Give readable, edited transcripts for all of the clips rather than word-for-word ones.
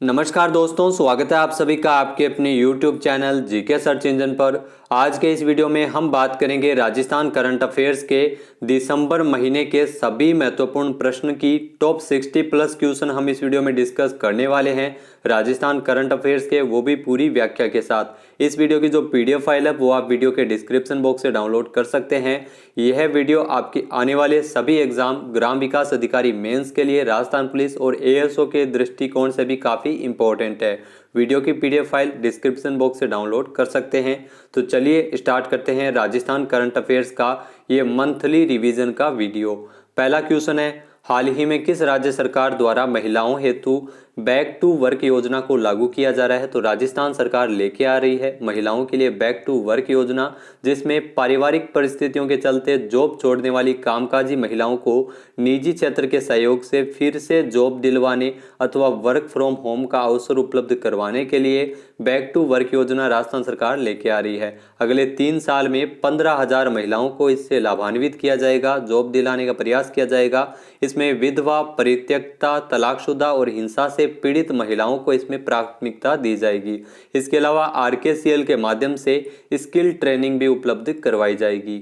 नमस्कार दोस्तों, स्वागत है आप सभी का आपके अपने YouTube channel GK search engine पर। आज के इस वीडियो में हम बात करेंगे राजस्थान करंट अफेयर्स के दिसंबर महीने के सभी महत्वपूर्ण प्रश्न की टॉप 60 प्लस क्वेश्चन हम इस वीडियो में डिस्कस करने वाले हैं। राजस्थान करंट अफेयर्स के, वो भी पूरी व्याख्या के साथ। इस वीडियो की जो पीडीएफ फाइल है वो आप वीडियो के डिस्क्रिप्शन बॉक्स से डाउनलोड कर सकते हैं। यह वीडियो आपकी आने वाले सभी एग्जाम, ग्राम विकास अधिकारी मेंस के लिए, राजस्थान पुलिस और एएसओ के दृष्टिकोण से भी काफी इंपॉर्टेंट है। वीडियो की पीडीएफ फाइल डिस्क्रिप्शन बॉक्स से डाउनलोड कर सकते हैं। तो चलिए स्टार्ट करते हैं राजस्थान करंट अफेयर्स का ये मंथली रिवीजन का वीडियो। पहला क्वेश्चन है, हाल ही में किस राज्य सरकार द्वारा महिलाओं हेतु बैक टू वर्क योजना को लागू किया जा रहा है? तो राजस्थान सरकार लेके आ रही है महिलाओं के लिए बैक टू वर्क योजना, जिसमें पारिवारिक परिस्थितियों के चलते जॉब छोड़ने वाली कामकाजी महिलाओं को निजी क्षेत्र के सहयोग से फिर से जॉब दिलवाने अथवा वर्क फ्रॉम होम का अवसर उपलब्ध करवाने के लिए बैक टू वर्क योजना राजस्थान सरकार लेके आ रही है। अगले 3 साल में 15,000 महिलाओं को इससे लाभान्वित किया जाएगा, जॉब दिलाने का प्रयास किया जाएगा। इसमें विधवा, परित्यक्ता, तलाकशुदा और हिंसा से पीड़ित महिलाओं को इसमें प्राथमिकता दी जाएगी। इसके अलावा आरकेसीएल के माध्यम से स्किल ट्रेनिंग भी उपलब्ध करवाई जाएगी।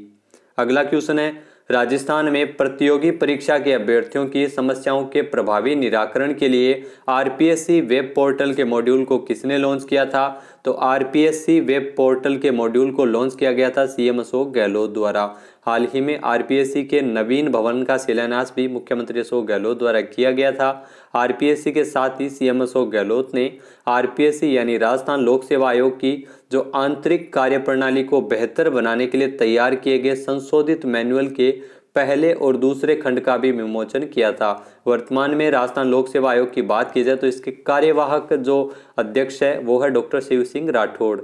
अगला क्वेश्चन है, राजस्थान में प्रतियोगी परीक्षा के अभ्यर्थियों की समस्याओं के प्रभावी निराकरण के लिए आरपीएससी वेब पोर्टल के मॉड्यूल को किसने लॉन्च किया था? तो आरपीएससी वेब पोर्टल के मॉड्यूल को लॉन्च किया गया था सीएम अशोक गहलोत द्वारा। हाल ही में आरपीएससी के नवीन भवन का शिलान्यास भी मुख्यमंत्री अशोक गहलोत द्वारा किया गया था। आरपीएससी के साथ ही सीएम अशोक गहलोत ने आरपीएससी यानी राजस्थान लोक सेवा आयोग की जो आंतरिक कार्यप्रणाली को बेहतर बनाने के लिए तैयार किए गए संशोधित मैनुअल के पहले और दूसरे खंड का भी विमोचन किया था। वर्तमान में राजस्थान लोक सेवा आयोग की बात की जाए तो इसके कार्यवाहक जो अध्यक्ष है वो है डॉक्टर शिव सिंह राठौड़।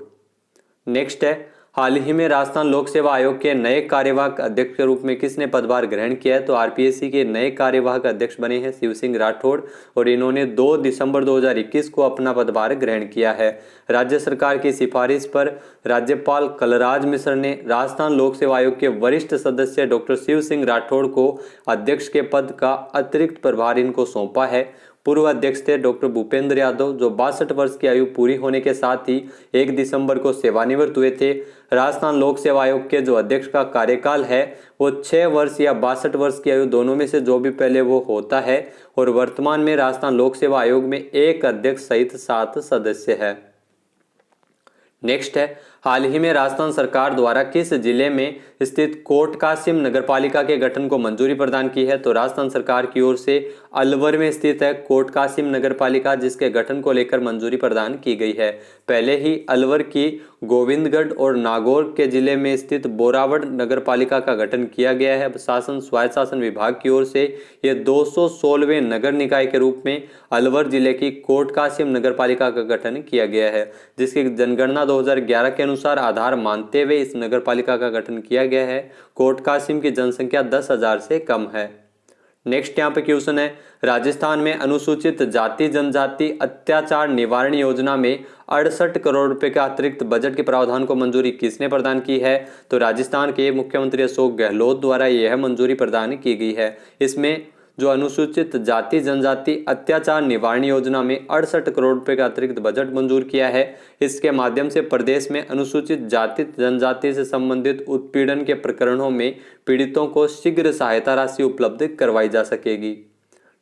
नेक्स्ट है, हाल ही में राजस्थान लोक सेवा आयोग के नए कार्यवाहक अध्यक्ष के रूप में किसने पदभार ग्रहण किया है? तो आरपीएससी के नए कार्यवाहक अध्यक्ष बने हैं शिव सिंह राठौड़ और इन्होंने 2 दिसंबर 2021 को अपना पदभार ग्रहण किया है। राज्य सरकार की सिफारिश पर राज्यपाल कलराज मिश्र ने राजस्थान लोक सेवा आयोग के वरिष्ठ सदस्य डॉक्टर शिव सिंह राठौड़ को अध्यक्ष के पद का अतिरिक्त प्रभार इनको सौंपा है। पूर्व अध्यक्ष थे डॉक्टर भूपेंद्र यादव, जो 62 वर्ष की आयु पूरी होने के साथ ही 1 दिसंबर को सेवानिवृत्त हुए थे। राजस्थान लोक सेवा आयोग के जो अध्यक्ष का कार्यकाल है वो 6 वर्ष या 62 वर्ष की आयु, दोनों में से जो भी पहले वो होता है। और वर्तमान में राजस्थान लोक सेवा आयोग में 1 अध्यक्ष सहित 7 सदस्य है। नेक्स्ट है, हाल ही में राजस्थान सरकार द्वारा किस जिले में स्थित कोट कासिम नगरपालिका के गठन को मंजूरी प्रदान की है? तो राजस्थान सरकार की ओर से अलवर में स्थित है कोट कासिम नगरपालिका, जिसके गठन को लेकर मंजूरी प्रदान की गई है। पहले ही अलवर की गोविंदगढ़ और नागौर के जिले में स्थित बोरावड़ नगरपालिका का गठन किया गया है। शासन स्वायत्त शासन विभाग की ओर से यह 216वें नगर निकाय के रूप में अलवर जिले की कोट कासिम नगरपालिका का गठन किया गया है, जिसकी जनगणना 2011 के अनुसार आधार मानते हुए इस नगरपालिका का गठन किया गया है। कोट कासिम की जनसंख्या 10,000 से कम है। नेक्स्ट यहाँ पे क्वेश्चन है, राजस्थान में अनुसूचित जाति जनजाति अत्याचार निवारण योजना में 68 करोड़ रुपए का अतिरिक्त बजट के प्रावधान को मंजूरी किसने प्रदान की है? तो राजस्थान के मुख्यमंत्री अशोक गहलोत द्वारा यह मंजूरी प्रदान की गई है। इसमें जो अनुसूचित जाति जनजाति अत्याचार निवारण योजना में 68 करोड़ रुपए का अतिरिक्त बजट मंजूर किया है। इसके माध्यम से प्रदेश में अनुसूचित जाति जनजाति से संबंधित उत्पीड़न के प्रकरणों में पीड़ितों को शीघ्र सहायता राशि उपलब्ध करवाई जा सकेगी।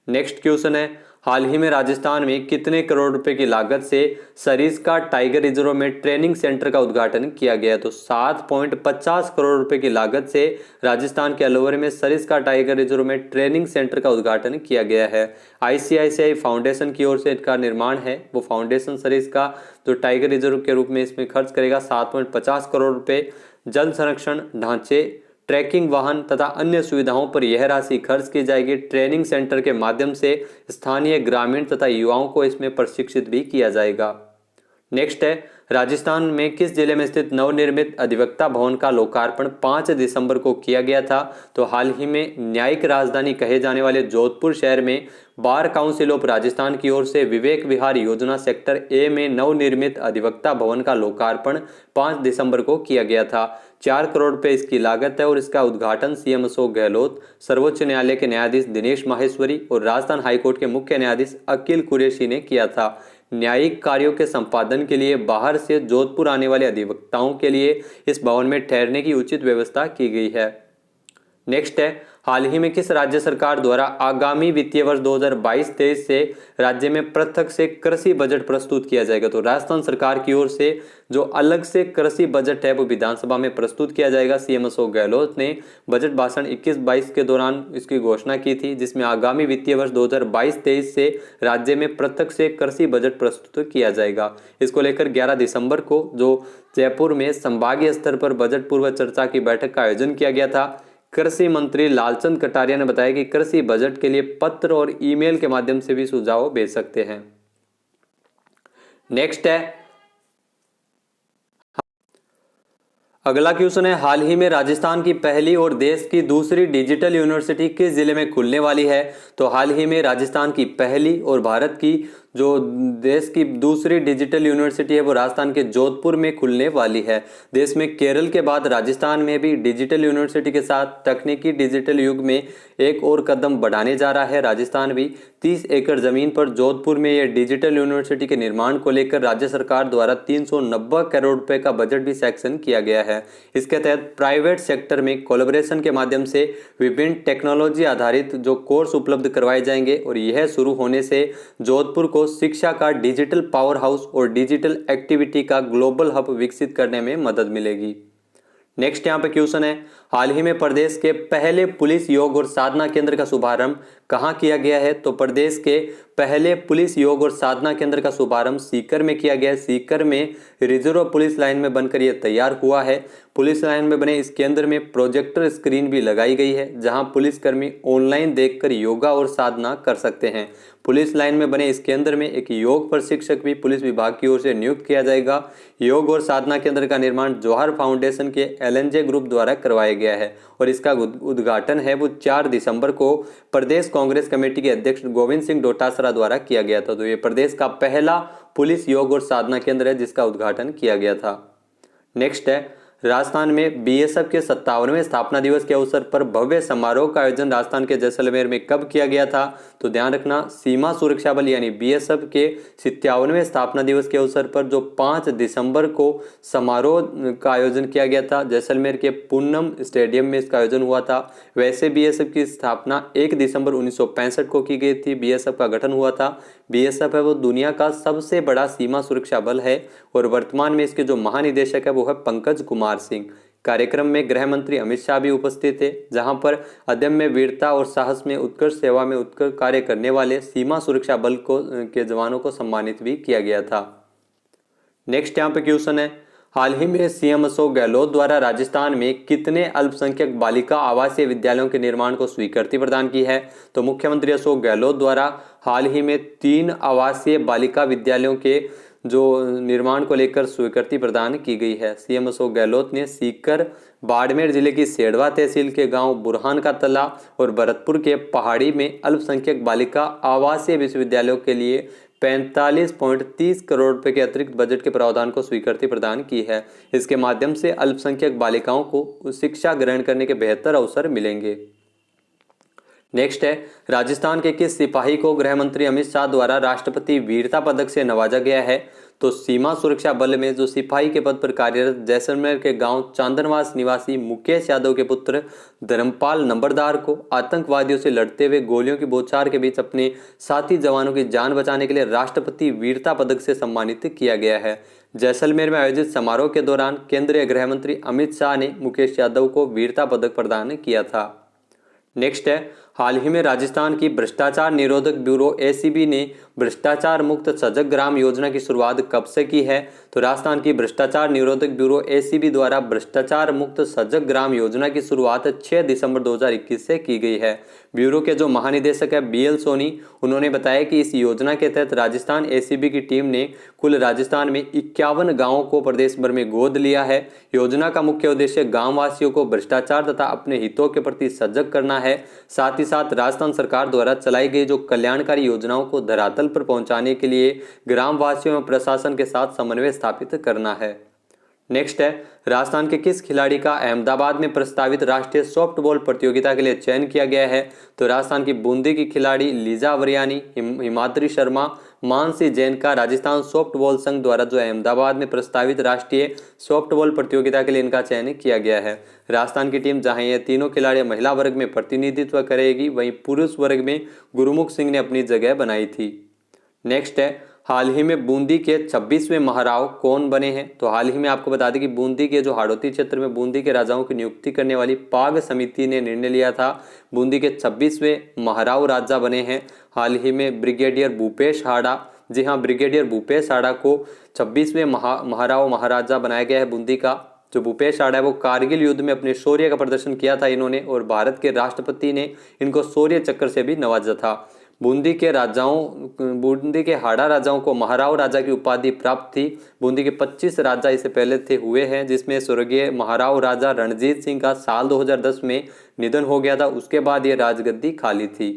नेक्स्ट क्वेश्चन है, हाल ही में राजस्थान में कितने करोड़ रुपए की लागत से सरिस्का टाइगर रिजर्व में ट्रेनिंग सेंटर का उद्घाटन किया गया? तो 7.50 करोड़ रुपए की लागत से राजस्थान के अलवर में सरिस्का टाइगर रिजर्व में ट्रेनिंग सेंटर का उद्घाटन किया गया है। आईसीआईसीआई फाउंडेशन की ओर से इसका निर्माण है। वो फाउंडेशन सरिस्का जो टाइगर रिजर्व के रूप में इसमें खर्च करेगा 7.50 करोड़ रुपए। जल संरक्षण ढांचे, ट्रैकिंग वाहन तथा अन्य सुविधाओं पर यह राशि खर्च की जाएगी। ट्रेनिंग सेंटर के माध्यम से स्थानीय ग्रामीण तथा युवाओं को इसमें प्रशिक्षित भी किया जाएगा। नेक्स्ट है, राजस्थान में किस जिले में स्थित नवनिर्मित अधिवक्ता भवन का लोकार्पण 5 दिसंबर को किया गया था? तो हाल ही में न्यायिक राजधानी कहे जाने वाले जोधपुर शहर में बार काउंसिल ऑफ राजस्थान की ओर से विवेक विहार योजना सेक्टर ए में नवनिर्मित अधिवक्ता भवन का लोकार्पण 5 दिसंबर को किया गया था। 4 करोड़ रुपए इसकी लागत है और इसका उद्घाटन सीएम अशोक गहलोत, सर्वोच्च न्यायालय के न्यायाधीश दिनेश माहेश्वरी और राजस्थान हाईकोर्ट के मुख्य न्यायाधीश अकील कुरैशी ने किया था। न्यायिक कार्यों के संपादन के लिए बाहर से जोधपुर आने वाले अधिवक्ताओं के लिए इस भवन में ठहरने की उचित व्यवस्था की गई है। नेक्स्ट है, हाल ही में किस राज्य सरकार द्वारा आगामी वित्तीय वर्ष 2022-23 से राज्य में पृथक से कृषि बजट प्रस्तुत किया जाएगा? तो राजस्थान सरकार की ओर से जो अलग से कृषि बजट है वो विधानसभा में प्रस्तुत किया जाएगा। सीएम अशोक गहलोत ने बजट भाषण 21-22 के दौरान इसकी घोषणा की थी, जिसमें आगामी वित्तीय वर्ष 2022-23 से राज्य में पृथक से कृषि बजट प्रस्तुत किया जाएगा। इसको लेकर 11 दिसंबर को जो जयपुर में संभागीय स्तर पर बजट पूर्व चर्चा की बैठक का आयोजन किया गया था। कृषि मंत्री लालचंद कटारिया ने बताया कि कृषि बजट के लिए पत्र और ईमेल के माध्यम से भी सुझाव भेज सकते हैं। नेक्स्ट है, अगला क्वेश्चन है, हाल ही में राजस्थान की पहली और देश की दूसरी डिजिटल यूनिवर्सिटी किस जिले में खुलने वाली है? तो हाल ही में राजस्थान की पहली और भारत की जो देश की दूसरी डिजिटल यूनिवर्सिटी है वो राजस्थान के जोधपुर में खुलने वाली है। देश में केरल के बाद राजस्थान में भी डिजिटल यूनिवर्सिटी के साथ तकनीकी डिजिटल युग में एक और कदम बढ़ाने जा रहा है। राजस्थान भी 30 एकड़ जमीन पर जोधपुर में यह डिजिटल यूनिवर्सिटी के निर्माण को लेकर राज्य सरकार द्वारा 390 करोड़ रुपए का बजट भी सैंक्शन किया गया है। इसके तहत प्राइवेट सेक्टर में कोलैबोरेशन के माध्यम से विभिन्न टेक्नोलॉजी आधारित जो कोर्स उपलब्ध करवाए जाएंगे और यह शुरू होने से जोधपुर को शिक्षा का डिजिटल पावर हाउस और डिजिटल एक्टिविटी का ग्लोबल हब विकसित करने में मदद मिलेगी। नेक्स्ट यहाँ पे क्वेश्चन है, हाल ही में प्रदेश के पहले पुलिस योग और साधना केंद्र का शुभारंभ कहाँ किया गया है? तो प्रदेश के पहले पुलिस योग और साधना केंद्र का शुभारंभ सीकर में किया गया है। सीकर में रिजर्व पुलिस लाइन में बनकर यह तैयार हुआ है। पुलिस लाइन में बने इस केंद्र में प्रोजेक्टर स्क्रीन भी लगाई गई है, जहां पुलिसकर्मी ऑनलाइन देखकर योगा और साधना कर सकते हैं। पुलिस लाइन में बने इस केंद्र में एक योग प्रशिक्षक भी पुलिस विभाग की ओर से नियुक्त किया जाएगा। योग और साधना केंद्र का निर्माण जौहर फाउंडेशन के LNJ ग्रुप द्वारा करवाया गया है और इसका उद्घाटन है वो 4 दिसंबर को प्रदेश कांग्रेस कमेटी के अध्यक्ष गोविंद सिंह डोटासरा द्वारा किया गया था। तो ये प्रदेश का पहला पुलिस योग और साधना केंद्र है जिसका उद्घाटन किया गया था। नेक्स्ट है, राजस्थान में BSF के 57वें स्थापना दिवस के अवसर पर भव्य समारोह का आयोजन राजस्थान के जैसलमेर में कब किया गया था? तो ध्यान रखना, सीमा सुरक्षा बल यानी BSF के 57वें स्थापना दिवस के अवसर पर जो 5 दिसंबर को समारोह का आयोजन किया गया था, जैसलमेर के पूनम स्टेडियम में इसका आयोजन हुआ था। वैसे BSF की स्थापना 1 दिसंबर 1965 को की गई थी। BSF का गठन हुआ था। BSF है वो दुनिया का सबसे बड़ा सीमा सुरक्षा बल है और वर्तमान में इसके जो महानिदेशक है वो है पंकज कुमार सिंह। कार्यक्रम में गृह मंत्री अमित शाह भी उपस्थित थे, जहां पर अदम्य वीरता और साहस में उत्कृष्ट सेवा में उत्कृष्ट कार्य करने वाले सीमा सुरक्षा बल के जवानों को सम्मानित भी किया गया था। नेक्स्ट यहाँ पे क्वेश्चन है, हाल ही में सीएम अशोक गहलोत द्वारा राजस्थान में कितने अल्पसंख्यक बालिका आवासीय विद्यालयों के निर्माण को स्वीकृति प्रदान की है? तो मुख्यमंत्री अशोक गहलोत द्वारा हाल ही में 3 आवासीय बालिका विद्यालयों के जो निर्माण को लेकर स्वीकृति प्रदान की गई है। सीएम अशोक गहलोत ने सीकर, बाड़मेर जिले की सेडवा तहसील के गांव बुरहान का तला और भरतपुर के पहाड़ी में अल्पसंख्यक बालिका आवासीय विश्वविद्यालयों के लिए 45.30 करोड़ रुपए के अतिरिक्त बजट के प्रावधान को स्वीकृति प्रदान की है। इसके माध्यम से अल्पसंख्यक बालिकाओं को शिक्षा ग्रहण करने के बेहतर अवसर मिलेंगे। नेक्स्ट है, राजस्थान के किस सिपाही को गृह मंत्री अमित शाह द्वारा राष्ट्रपति वीरता पदक से नवाजा गया है? तो सीमा सुरक्षा बल में जो सिपाही के पद पर कार्यरत जैसलमेर के गांव चांदनवास निवासी मुकेश यादव के पुत्र धर्मपाल नंबरदार को आतंकवादियों से लड़ते हुए गोलियों की बौछार के बीच अपने साथी जवानों की जान बचाने के लिए राष्ट्रपति वीरता पदक से सम्मानित किया गया है। जैसलमेर में आयोजित समारोह के दौरान केंद्रीय गृह मंत्री अमित शाह ने मुकेश यादव को वीरता पदक प्रदान किया था। नेक्स्ट है, हाल ही में राजस्थान की भ्रष्टाचार निरोधक ब्यूरो ACB ने भ्रष्टाचार मुक्त सजग ग्राम योजना की शुरुआत कब से की है? तो राजस्थान की भ्रष्टाचार निरोधक ब्यूरो ACB द्वारा भ्रष्टाचार मुक्त सजग ग्राम योजना की शुरुआत 6 दिसंबर 2021 से की गई है। ब्यूरो के जो महानिदेशक है BL सोनी, उन्होंने बताया कि इस योजना के तहत राजस्थान ACB की टीम ने कुल राजस्थान में 51 गाँवों को प्रदेश भर में गोद लिया है। योजना का मुख्य उद्देश्य गाँव वासियों को भ्रष्टाचार तथा अपने हितों के प्रति सजग करना है। साथ ही साथ राजस्थान सरकार द्वारा चलाई गई जो कल्याणकारी योजनाओं को धरातल पर पहुंचाने के लिए ग्राम वासियों एवं प्रशासन के साथ समन्वय स्थापित करना है। नेक्स्ट है, राजस्थान के किस खिलाड़ी का अहमदाबाद में प्रस्तावित राष्ट्रीय सॉफ्टबॉल प्रतियोगिता के लिए चयन किया गया है? तो राजस्थान की बूंदी की खिलाड़ी लीजा वरियानी, हिमाद्री शर्मा, मानसी जैन का राजस्थान सॉफ्टबॉल संघ द्वारा जो अहमदाबाद में प्रस्तावित राष्ट्रीय सॉफ्टबॉल प्रतियोगिता के लिए इनका चयन किया गया है। राजस्थान की टीम जहां ये तीनों खिलाड़ी महिला वर्ग में प्रतिनिधित्व करेगी, वहीं पुरुष वर्ग में गुरमुख सिंह ने अपनी जगह बनाई थी। नेक्स्ट है, हाल ही में बूंदी के 26वें महाराव कौन बने हैं? तो हाल ही में आपको बता दें कि बूंदी के जो हाड़ौती क्षेत्र में बूंदी के राजाओं की नियुक्ति करने वाली पाग समिति ने निर्णय लिया था, बूंदी के 26वें महाराव राजा बने हैं हाल ही में ब्रिगेडियर भूपेश हाड़ा। जी हाँ, ब्रिगेडियर भूपेश हाड़ा को 26वें महाराव महाराजा बनाया गया है बूंदी का। जो भूपेश हाड़ा है वो कारगिल युद्ध में अपने शौर्य का प्रदर्शन किया था इन्होंने, और भारत के राष्ट्रपति ने इनको शौर्य चक्र से भी नवाजा था। बूंदी के हाड़ा राजाओं को महाराव राजा की उपाधि प्राप्त थी। बूंदी के 25 राजा इससे पहले थे हुए हैं, जिसमें स्वर्गीय महाराव राजा रणजीत सिंह का साल 2010 में निधन हो गया था। उसके बाद ये राजगद्दी खाली थी।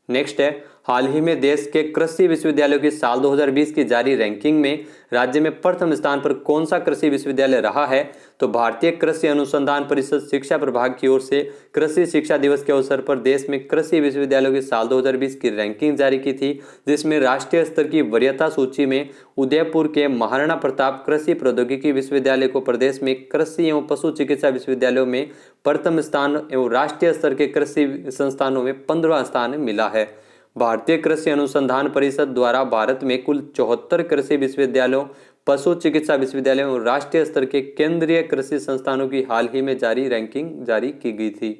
नेक्स्ट है, हाल ही में देश के कृषि विश्वविद्यालयों की साल 2020 की जारी रैंकिंग में राज्य में प्रथम स्थान पर कौन सा कृषि विश्वविद्यालय रहा है? तो भारतीय कृषि अनुसंधान परिषद शिक्षा प्रभाग की ओर से कृषि शिक्षा दिवस के अवसर पर देश में कृषि विश्वविद्यालयों की साल 2020 की रैंकिंग जारी की थी, जिसमें राष्ट्रीय स्तर की वरीयता सूची में उदयपुर के महाराणा प्रताप कृषि प्रौद्योगिकी विश्वविद्यालय को प्रदेश में कृषि एवं पशु चिकित्सा विश्वविद्यालयों में प्रथम स्थान एवं राष्ट्रीय स्तर के कृषि संस्थानों में 15वां स्थान मिला है। भारतीय कृषि अनुसंधान परिषद द्वारा भारत में कुल 74 कृषि विश्वविद्यालयों, पशु चिकित्सा विश्वविद्यालयों और राष्ट्रीय स्तर के केंद्रीय कृषि संस्थानों की हाल ही में जारी रैंकिंग जारी की गई थी।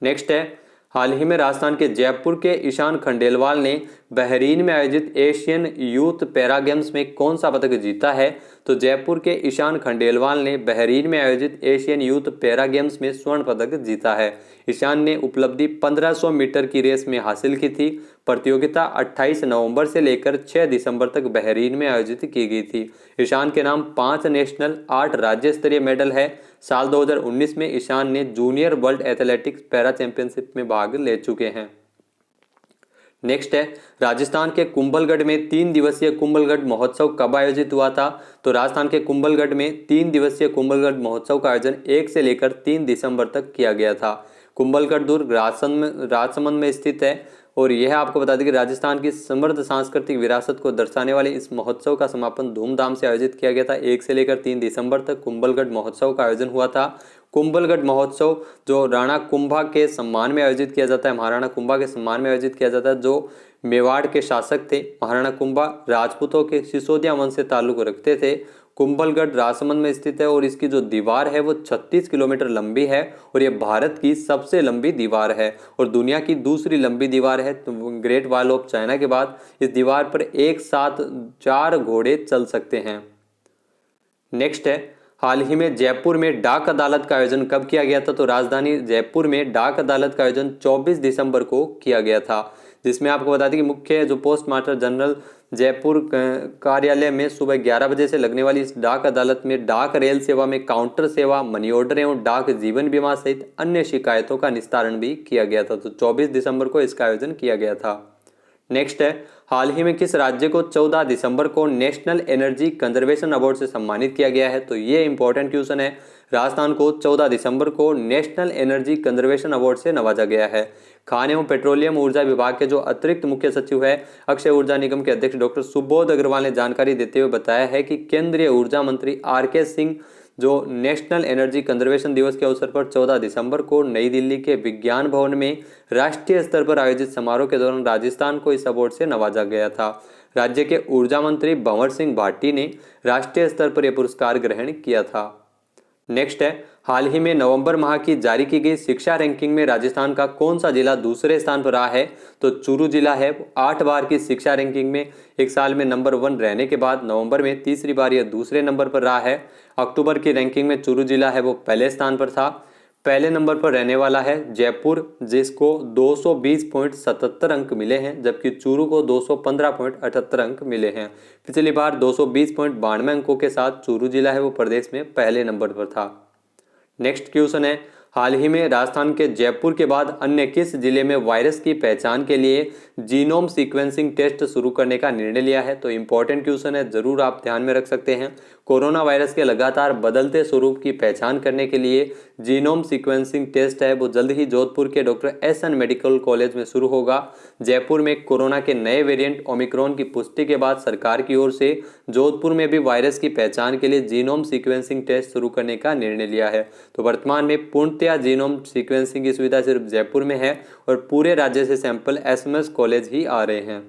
नेक्स्ट है, हाल ही में राजस्थान के जयपुर के ईशान खंडेलवाल ने बहरीन में आयोजित एशियन यूथ पैरा गेम्स में कौन सा पदक जीता है? तो जयपुर के ईशान खंडेलवाल ने बहरीन में आयोजित एशियन यूथ पैरा गेम्स में स्वर्ण पदक जीता है। ईशान ने उपलब्धि 1500 मीटर की रेस में हासिल की थी। प्रतियोगिता 28 नवंबर से लेकर 6 दिसंबर तक बहरीन में आयोजित की गई थी। ईशान के नाम 5 नेशनल, 8 राज्य स्तरीय मेडल है। साल 2019 में ईशान ने junior world athletics para championship में भाग ले चुके हैं। नेक्स्ट है, राजस्थान के कुंभलगढ़ में 3 दिवसीय कुंभलगढ़ महोत्सव कब आयोजित हुआ था? तो राजस्थान के कुंभलगढ़ में 3 दिवसीय कुंभलगढ़ महोत्सव का आयोजन 1 से लेकर 3 दिसंबर तक किया गया था। कुंभलगढ़ दुर्ग राजसमंद में स्थित है, और यह आपको बता दें कि राजस्थान की समृद्ध सांस्कृतिक विरासत को दर्शाने वाले इस महोत्सव का समापन धूमधाम से आयोजित किया गया था। 1 से लेकर 3 दिसंबर तक कुंभलगढ़ महोत्सव का आयोजन हुआ था। कुंभलगढ़ महोत्सव जो राणा कुंभा के सम्मान में आयोजित किया जाता है, महाराणा कुंभा के सम्मान में आयोजित किया जाता है। जो मेवाड़ के शासक थे महाराणा कुंभा, राजपूतों के सिसोदिया वंश से ताल्लुक रखते थे। कुंभलगढ़ राजसमंद में स्थित है, और इसकी जो दीवार है वो 36 किलोमीटर लंबी है, और ये भारत की सबसे लंबी दीवार है और दुनिया की दूसरी लंबी दीवार है। तो ग्रेट वॉल ऑफ चाइना के बाद इस दीवार पर एक साथ 4 घोड़े चल सकते हैं। नेक्स्ट है, हाल ही में जयपुर में डाक अदालत का आयोजन कब किया गया था? तो राजधानी जयपुर में डाक अदालत का आयोजन 24 दिसंबर को किया गया था, जिसमें आपको बता दें कि मुख्य जो पोस्ट मास्टर जनरल जयपुर कार्यालय में सुबह 11 बजे से लगने वाली इस डाक अदालत में डाक रेल सेवा में काउंटर सेवा, मनी ऑर्डर एवं डाक जीवन बीमा सहित अन्य शिकायतों का निस्तारण भी किया गया था। तो 24 दिसंबर को इसका आयोजन किया गया था। नेक्स्ट है, हाल ही में किस राज्य को 14 दिसंबर को नेशनल एनर्जी कंजर्वेशन अवार्ड से सम्मानित किया गया है? तो ये इंपॉर्टेंट क्वेश्चन है। राजस्थान को 14 दिसंबर को नेशनल एनर्जी कंजर्वेशन अवार्ड से नवाजा गया है। खान एवं पेट्रोलियम ऊर्जा विभाग के जो अतिरिक्त मुख्य सचिव है, अक्षय ऊर्जा निगम के अध्यक्ष डॉक्टर सुबोध अग्रवाल ने जानकारी देते हुए बताया है कि केंद्रीय ऊर्जा मंत्री आर.के. सिंह जो नेशनल एनर्जी कंजर्वेशन दिवस के अवसर पर 14 दिसंबर को नई दिल्ली के विज्ञान भवन में राष्ट्रीय स्तर पर आयोजित समारोह के दौरान राजस्थान को इस अवार्ड से नवाजा गया था। राज्य के ऊर्जा मंत्री भंवर सिंह भाटी ने राष्ट्रीय स्तर पर यह पुरस्कार ग्रहण किया था। नेक्स्ट है, हाल ही में नवंबर माह की जारी की गई शिक्षा रैंकिंग में राजस्थान का कौन सा जिला दूसरे स्थान पर रहा है? तो चूरू जिला है। 8 बार की शिक्षा रैंकिंग में एक साल में नंबर 1 रहने के बाद नवंबर में तीसरी बार यह दूसरे नंबर पर रहा है। अक्टूबर की रैंकिंग में चूरू जिला है वो पहले स्थान पर था। पहले नंबर पर रहने वाला है जयपुर, जिसको 220.77 अंक मिले हैं, जबकि चूरू को 215.78 अंक मिले हैं। पिछली बार 220.92 अंकों के साथ चूरू जिला है वो प्रदेश में पहले नंबर पर था। नेक्स्ट क्वेश्चन है, हाल ही में राजस्थान के जयपुर के बाद अन्य किस जिले में वायरस की पहचान के लिए जीनोम सीक्वेंसिंग टेस्ट शुरू करने का निर्णय लिया है? तो इंपॉर्टेंट क्वेश्चन है, जरूर आप ध्यान में रख सकते हैं। कोरोना वायरस के लगातार बदलते स्वरूप की पहचान करने के लिए जीनोम सीक्वेंसिंग टेस्ट है वो जल्द ही जोधपुर के डॉक्टर एस.एन. मेडिकल कॉलेज में शुरू होगा। जयपुर में कोरोना के नए वेरिएंट ओमिक्रॉन की पुष्टि के बाद सरकार की ओर से जोधपुर में भी वायरस की पहचान के लिए जीनोम सीक्वेंसिंग टेस्ट शुरू करने का निर्णय लिया है। तो वर्तमान में पूर्णतया जीनोम सीक्वेंसिंग की सुविधा सिर्फ जयपुर में है और पूरे राज्य से सैंपल एसएमएस कॉलेज ही आ रहे हैं।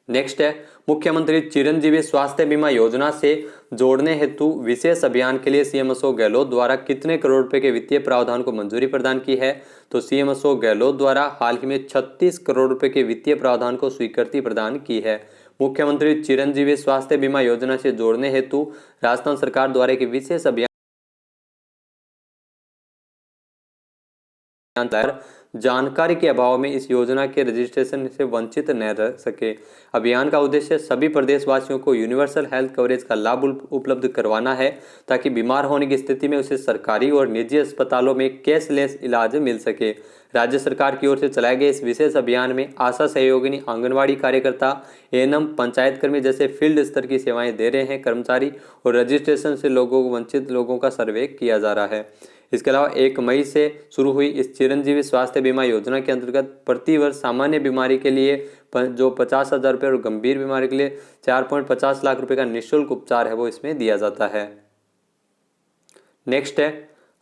नेक्स्ट है, मुख्यमंत्री चिरंजीवी स्वास्थ्य बीमा योजना से जोड़ने हेतु विशेष अभियान के लिए सीएम अशोक गहलोत द्वारा कितने करोड़ रुपए के वित्तीय प्रावधान को मंजूरी प्रदान की है? तो सीएम अशोक गहलोत द्वारा हाल ही में 36 करोड़ रुपए के वित्तीय प्रावधान को स्वीकृति प्रदान की है। मुख्यमंत्री चिरंजीवी स्वास्थ्य बीमा योजना से जोड़ने हेतु राजस्थान सरकार द्वारा एक विशेष अभियान जानकारी के अभाव में इस योजना के रजिस्ट्रेशन से वंचित न रह सके। अभियान का उद्देश्य सभी प्रदेशवासियों को यूनिवर्सल हेल्थ कवरेज का लाभ उपलब्ध करवाना है ताकि बीमार होने की स्थिति में उसे सरकारी और निजी अस्पतालों में कैशलेस इलाज मिल सके। राज्य सरकार की ओर से चलाए गए इस विशेष अभियान में आशा सहयोगिनी, आंगनवाड़ी कार्यकर्ता, एएनएम, पंचायत कर्मी जैसे फील्ड स्तर की सेवाएं दे रहे हैं कर्मचारी और रजिस्ट्रेशन से वंचित लोगों का सर्वे किया जा रहा है। इसके अलावा 1 मई से शुरू हुई इस चिरंजीवी स्वास्थ्य बीमा योजना के अंतर्गत प्रति वर्ष सामान्य बीमारी के लिए जो 50,000 रुपये और गंभीर बीमारी के लिए 4.50 लाख रुपए का निःशुल्क उपचार है वो इसमें दिया जाता है। नेक्स्ट है,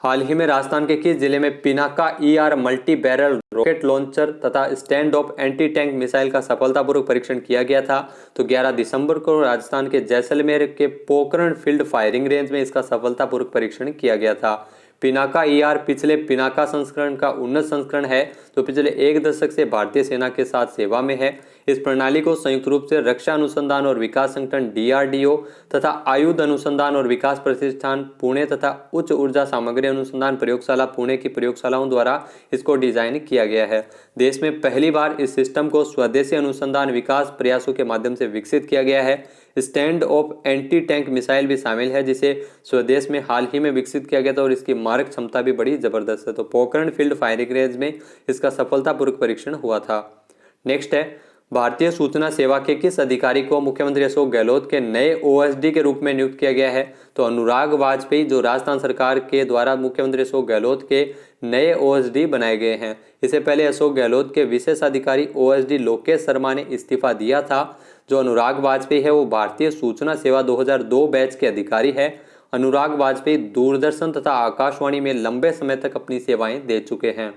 हाल ही में राजस्थान के किस जिले में Pinaka ER multi barrel rocket launcher तथा stand off anti tank missile का सफलतापूर्वक परीक्षण किया गया था? तो 11 दिसंबर को राजस्थान के जैसलमेर के पोखरण फील्ड फायरिंग रेंज में इसका सफलतापूर्वक परीक्षण किया गया था। पिनाका ER पिछले पिनाका संस्करण का उन्नत संस्करण है जो पिछले 1 दशक से भारतीय सेना के साथ सेवा में है। इस प्रणाली को संयुक्त रूप से रक्षा अनुसंधान और विकास संगठन DRDO तथा आयुध अनुसंधान और विकास प्रतिष्ठान पुणे तथा उच्च ऊर्जा सामग्री अनुसंधान प्रयोगशाला पुणे की प्रयोगशालाओं द्वारा इसको डिजाइन किया गया है। देश में पहली बार इस सिस्टम को स्वदेशी अनुसंधान विकास प्रयासों के माध्यम से विकसित किया गया है। Stand off anti tank missile भी शामिल है जिसे स्वदेश में हाल ही में विकसित किया गया था और इसकी मारक क्षमता भी बड़ी जबरदस्त है। तो पोखरण फील्ड फायरिंग रेंज में इसका सफलतापूर्वक परीक्षण हुआ था। नेक्स्ट है, भारतीय सूचना सेवा के किस अधिकारी को मुख्यमंत्री अशोक गहलोत के नए OSD के रूप में नियुक्त किया गया है? तो अनुराग वाजपेयी जो राजस्थान सरकार के द्वारा मुख्यमंत्री अशोक गहलोत के नए OSD बनाए गए हैं। इससे पहले अशोक गहलोत के विशेष अधिकारी OSD लोकेश शर्मा ने इस्तीफा दिया था। जो अनुराग वाजपेयी है वो भारतीय सूचना सेवा 2002 बैच के अधिकारी है। अनुराग वाजपेयी दूरदर्शन तथा आकाशवाणी में लंबे समय तक अपनी सेवाएं दे चुके हैं।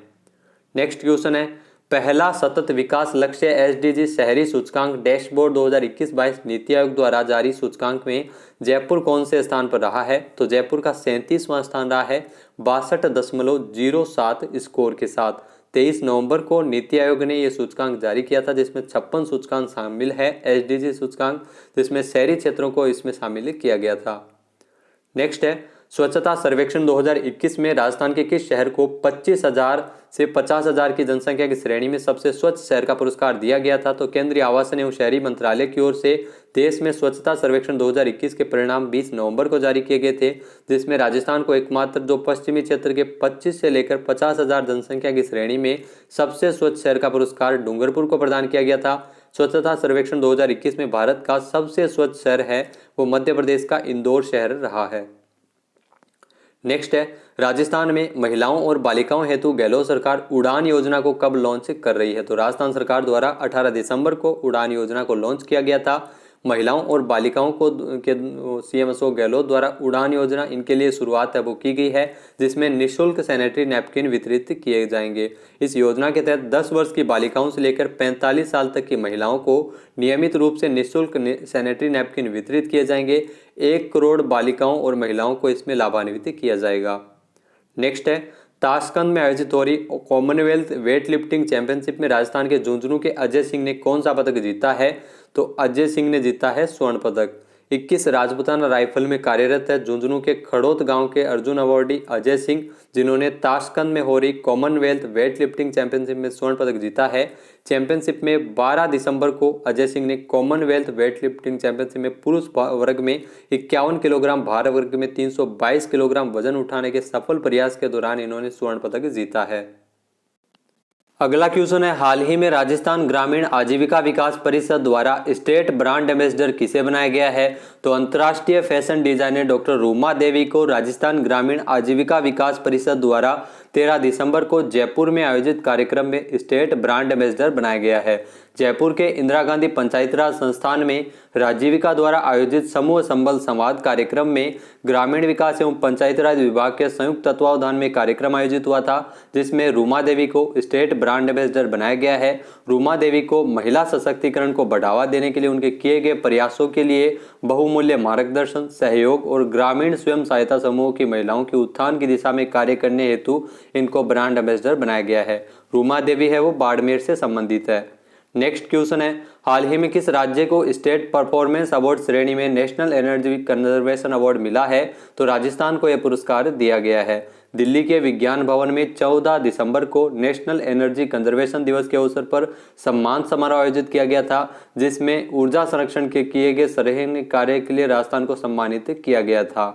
नेक्स्ट क्वेश्चन है, पहला सतत विकास लक्ष्य SDG शहरी सूचकांक डैशबोर्ड 2021-22 नीति आयोग द्वारा जारी सूचकांक में जयपुर कौन से स्थान पर रहा है? तो जयपुर का 37वां स्थान रहा है 62.07 स्कोर के साथ। 23 नवंबर को नीति आयोग ने यह सूचकांक जारी किया था जिसमें 56 सूचकांक शामिल है SDG सूचकांक, जिसमें शहरी क्षेत्रों को इसमें शामिल किया गया था। नेक्स्ट है, स्वच्छता सर्वेक्षण 2021 में राजस्थान के किस शहर को 25,000 से 50,000 की जनसंख्या की श्रेणी में सबसे स्वच्छ शहर का पुरस्कार दिया गया था? तो केंद्रीय आवासन एवं शहरी मंत्रालय की ओर से देश में स्वच्छता सर्वेक्षण 2021 के परिणाम 20 नवंबर को जारी किए गए थे, जिसमें राजस्थान को एकमात्र जो पश्चिमी क्षेत्र के 25 से लेकर 50,000 जनसंख्या की श्रेणी में सबसे स्वच्छ शहर का पुरस्कार डूंगरपुर को प्रदान किया गया था। स्वच्छता सर्वेक्षण 2021 में भारत का सबसे स्वच्छ शहर है वो मध्य प्रदेश का इंदौर शहर रहा है। नेक्स्ट है, राजस्थान में महिलाओं और बालिकाओं हेतु गहलोत सरकार उड़ान योजना को कब लॉन्च कर रही है? तो राजस्थान सरकार द्वारा 18 दिसंबर को उड़ान योजना को लॉन्च किया गया था। महिलाओं और बालिकाओं को के सीएम अशोक गहलोत द्वारा उड़ान योजना इनके लिए शुरुआत है वो की गई है जिसमें निःशुल्क सैनिटरी नैपकिन वितरित किए जाएंगे। इस योजना के तहत 10 वर्ष की बालिकाओं से लेकर 45 साल तक की महिलाओं को नियमित रूप से निःशुल्क सैनिटरी नैपकिन वितरित किए जाएंगे। 1 करोड़ बालिकाओं और महिलाओं को इसमें लाभान्वित किया जाएगा। नेक्स्ट है, ताशकंद में आयोजित हो रही कॉमनवेल्थ वेट लिफ्टिंग चैंपियनशिप में राजस्थान के झुंझुनू के अजय सिंह ने कौन सा पदक जीता है? तो अजय सिंह ने जीता है स्वर्ण पदक। 21 राजपूताना राइफल में कार्यरत है। झुंझुनू के खड़ोत गांव के अर्जुन अवार्डी अजय सिंह, जिन्होंने ताशकंद में हो रही कॉमनवेल्थ वेट लिफ्टिंग चैंपियनशिप में स्वर्ण पदक जीता है। चैंपियनशिप में 12 दिसंबर को अजय सिंह ने कॉमनवेल्थ वेट लिफ्टिंग चैंपियनशिप में पुरुष वर्ग में 51 किलोग्राम, भार वर्ग में 322 किलोग्राम वजन उठाने के सफल प्रयास के दौरान इन्होंने स्वर्ण पदक जीता है। अगला क्वेश्चन है, हाल ही में राजस्थान ग्रामीण आजीविका विकास परिषद द्वारा स्टेट ब्रांड एम्बेसडर किसे बनाया गया है? तो अंतर्राष्ट्रीय fashion designer doctor Ruma Devi को राजस्थान ग्रामीण आजीविका विकास परिषद द्वारा 13 दिसंबर को जयपुर में आयोजित कार्यक्रम में स्टेट ब्रांड एम्बेसडर बनाया गया है। जयपुर के इंदिरा गांधी पंचायती राज संस्थान में राजीविका द्वारा आयोजित समूह संबल संवाद कार्यक्रम में ग्रामीण विकास एवं पंचायती राज विभाग के संयुक्त तत्वावधान में कार्यक्रम आयोजित हुआ था, जिसमें रूमा देवी को स्टेट ब्रांड एम्बेसडर बनाया गया है। रूमा देवी को महिला सशक्तिकरण को बढ़ावा देने के लिए उनके किए गए प्रयासों के लिए बहुमूल्य मार्गदर्शन, सहयोग और ग्रामीण स्वयं सहायता समूह की महिलाओं के उत्थान की दिशा में कार्य करने हेतु इनको ब्रांड एम्बेसडर बनाया गया है। रूमा देवी है वो बाड़मेर से संबंधित है। नेक्स्ट क्वेश्चन है, हाल ही में किस राज्य को स्टेट परफॉर्मेंस अवार्ड श्रेणी में नेशनल एनर्जी कंजर्वेशन अवार्ड मिला है? तो राजस्थान को यह पुरस्कार दिया गया है। दिल्ली के विज्ञान भवन में 14 दिसंबर को नेशनल एनर्जी कंजर्वेशन दिवस के अवसर पर सम्मान समारोह आयोजित किया गया था, जिसमें ऊर्जा संरक्षण के किए गए सराहनीय कार्य के लिए राजस्थान को सम्मानित किया गया था।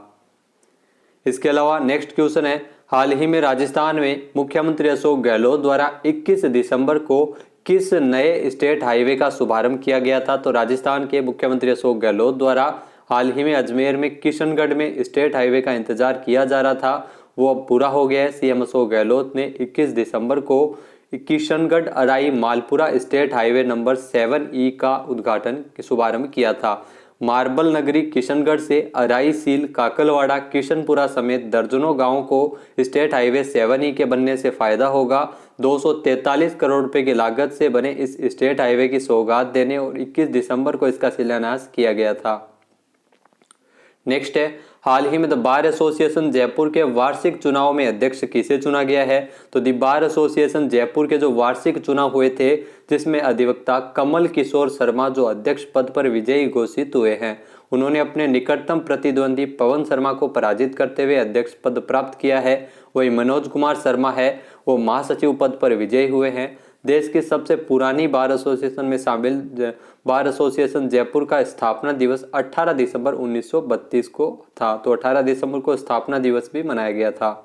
इसके अलावा नेक्स्ट क्वेश्चन है, हाल ही में राजस्थान में मुख्यमंत्री अशोक गहलोत द्वारा 21 दिसंबर को किस नए स्टेट हाईवे का शुभारंभ किया गया था? तो राजस्थान के मुख्यमंत्री अशोक गहलोत द्वारा हाल ही में अजमेर में किशनगढ़ में स्टेट हाईवे का इंतजार किया जा रहा था, वो अब पूरा हो गया है। सीएम अशोक गहलोत ने 21 दिसंबर को Kishangarh Arai Malpura state highway number 7E का उद्घाटन शुभारंभ किया था। मार्बल नगरी किशनगढ़ से अराई सील, काकलवाड़ा, किशनपुरा समेत दर्जनों गांवों को स्टेट हाईवे 7E के बनने से फायदा होगा। 243 करोड़ रुपए की लागत से बने इस स्टेट हाईवे की सौगात देने और 21 दिसंबर को इसका शिलान्यास किया गया था। नेक्स्ट है, हाल ही में द बार एसोसिएशन जयपुर के वार्षिक चुनाव में अध्यक्ष किसे चुना गया है? तो द बार एसोसिएशन जयपुर के जो वार्षिक चुनाव हुए थे, जिसमें अधिवक्ता कमल किशोर शर्मा जो अध्यक्ष पद पर विजयी घोषित हुए हैं, उन्होंने अपने निकटतम प्रतिद्वंदी पवन शर्मा को पराजित करते हुए अध्यक्ष पद प्राप्त किया है। वही मनोज कुमार शर्मा है वो महासचिव पद पर विजयी हुए हैं। देश की सबसे पुरानी बार एसोसिएशन में शामिल बार एसोसिएशन जयपुर का स्थापना दिवस 18 दिसंबर 1932 को था, तो 18 दिसंबर को स्थापना दिवस भी मनाया गया था।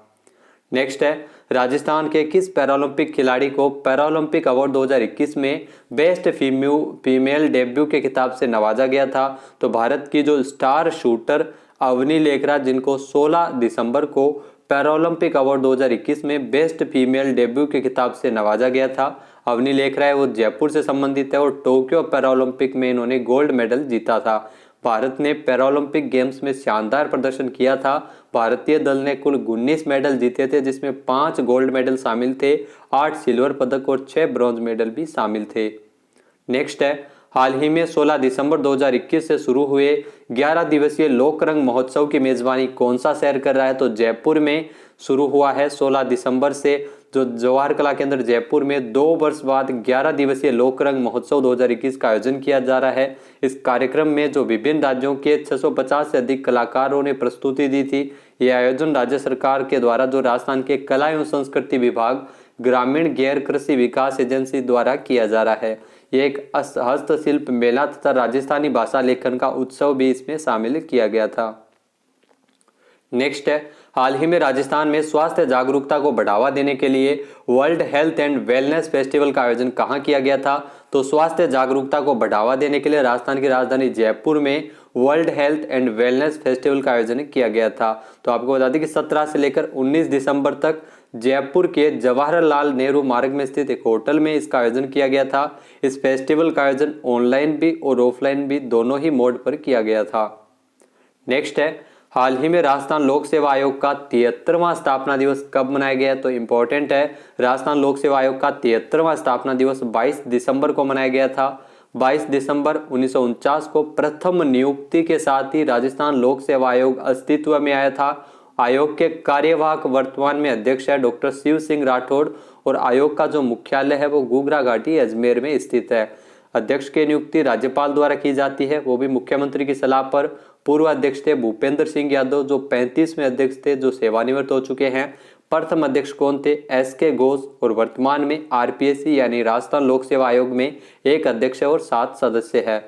नेक्स्ट है, राजस्थान के किस पैरालंपिक खिलाड़ी को पैरालंपिक अवार्ड 2021 में बेस्ट फीमेल डेब्यू के खिताब से नवाजा गया था? तो भारत की जो स्टार शूटर अवनी लेखरा, जिनको 16 दिसंबर को पैरालंपिक अवार्ड 2021 में बेस्ट फीमेल डेब्यू के खिताब से नवाजा गया था। अवनी लेखरा है वो जयपुर से संबंधित है और टोक्यो पैरालंपिक में इन्होंने गोल्ड मेडल जीता था। भारत ने पैरालंपिक गेम्स में शानदार प्रदर्शन किया था। भारतीय दल ने कुल 19 मेडल जीते थे, जिसमें 5 गोल्ड मेडल शामिल थे, 8 सिल्वर पदक और 6 ब्रॉन्ज मेडल भी शामिल थे। नेक्स्ट है, हाल ही में 16 दिसंबर 2021 से शुरू हुए 11 दिवसीय लोकरंग महोत्सव की मेजबानी कौन सा शहर कर रहा है? तो जयपुर में शुरू हुआ है 16 दिसंबर से। जो जवाहर कला केंद्र जयपुर में 2 वर्ष बाद 11 दिवसीय लोकरंग महोत्सव 2021 का आयोजन किया जा रहा है। इस कार्यक्रम में जो विभिन्न राज्यों के 650 से अधिक कलाकारों ने प्रस्तुति दी थी। यह आयोजन राज्य सरकार के द्वारा जो राजस्थान के कला एवं संस्कृति विभाग, ग्रामीण गैर कृषि विकास एजेंसी द्वारा किया जा रहा है। यह एक हस्तशिल्प मेला तथा राजस्थानी भाषा लेखन का उत्सव भी इसमें शामिल किया गया था। नेक्स्ट है, हाल ही में राजस्थान में स्वास्थ्य जागरूकता को बढ़ावा देने के लिए world health and wellness festival का आयोजन कहाँ किया गया था? तो स्वास्थ्य जागरूकता को बढ़ावा देने के लिए राजस्थान की राजधानी जयपुर में world health and wellness festival का आयोजन किया गया था। तो आपको बता दें कि 17 से लेकर 19 दिसंबर तक जयपुर के जवाहरलाल नेहरू मार्ग में स्थित एक होटल में इसका आयोजन किया गया था। इस फेस्टिवल का आयोजन ऑनलाइन भी और ऑफलाइन भी दोनों ही मोड पर किया गया था। नेक्स्ट है, हाल ही में राजस्थान लोक सेवा आयोग का 73वां स्थापना दिवस कब मनाया गया? तो इंपॉर्टेंट है, राजस्थान लोक सेवा आयोग का 73वां स्थापना दिवस 22 दिसंबर को मनाया गया था। 22 दिसंबर 1949 को प्रथम नियुक्ति के साथ ही राजस्थान लोक सेवा आयोग अस्तित्व में आया था। आयोग के कार्यवाहक वर्तमान में अध्यक्ष है डॉक्टर शिव सिंह राठौड़ और आयोग का जो मुख्यालय है वो घूघरा घाटी अजमेर में स्थित है। अध्यक्ष की नियुक्ति राज्यपाल द्वारा की जाती है, वो भी मुख्यमंत्री की सलाह पर। पूर्व अध्यक्ष थे भूपेंद्र सिंह यादव, जो 35वें अध्यक्ष थे, जो सेवानिवृत्त हो चुके हैं। प्रथम अध्यक्ष कौन थे? एस.के. घोष। और वर्तमान में आरपीएससी यानी राजस्थान लोक सेवा आयोग में एक अध्यक्ष है और 7 सदस्य है।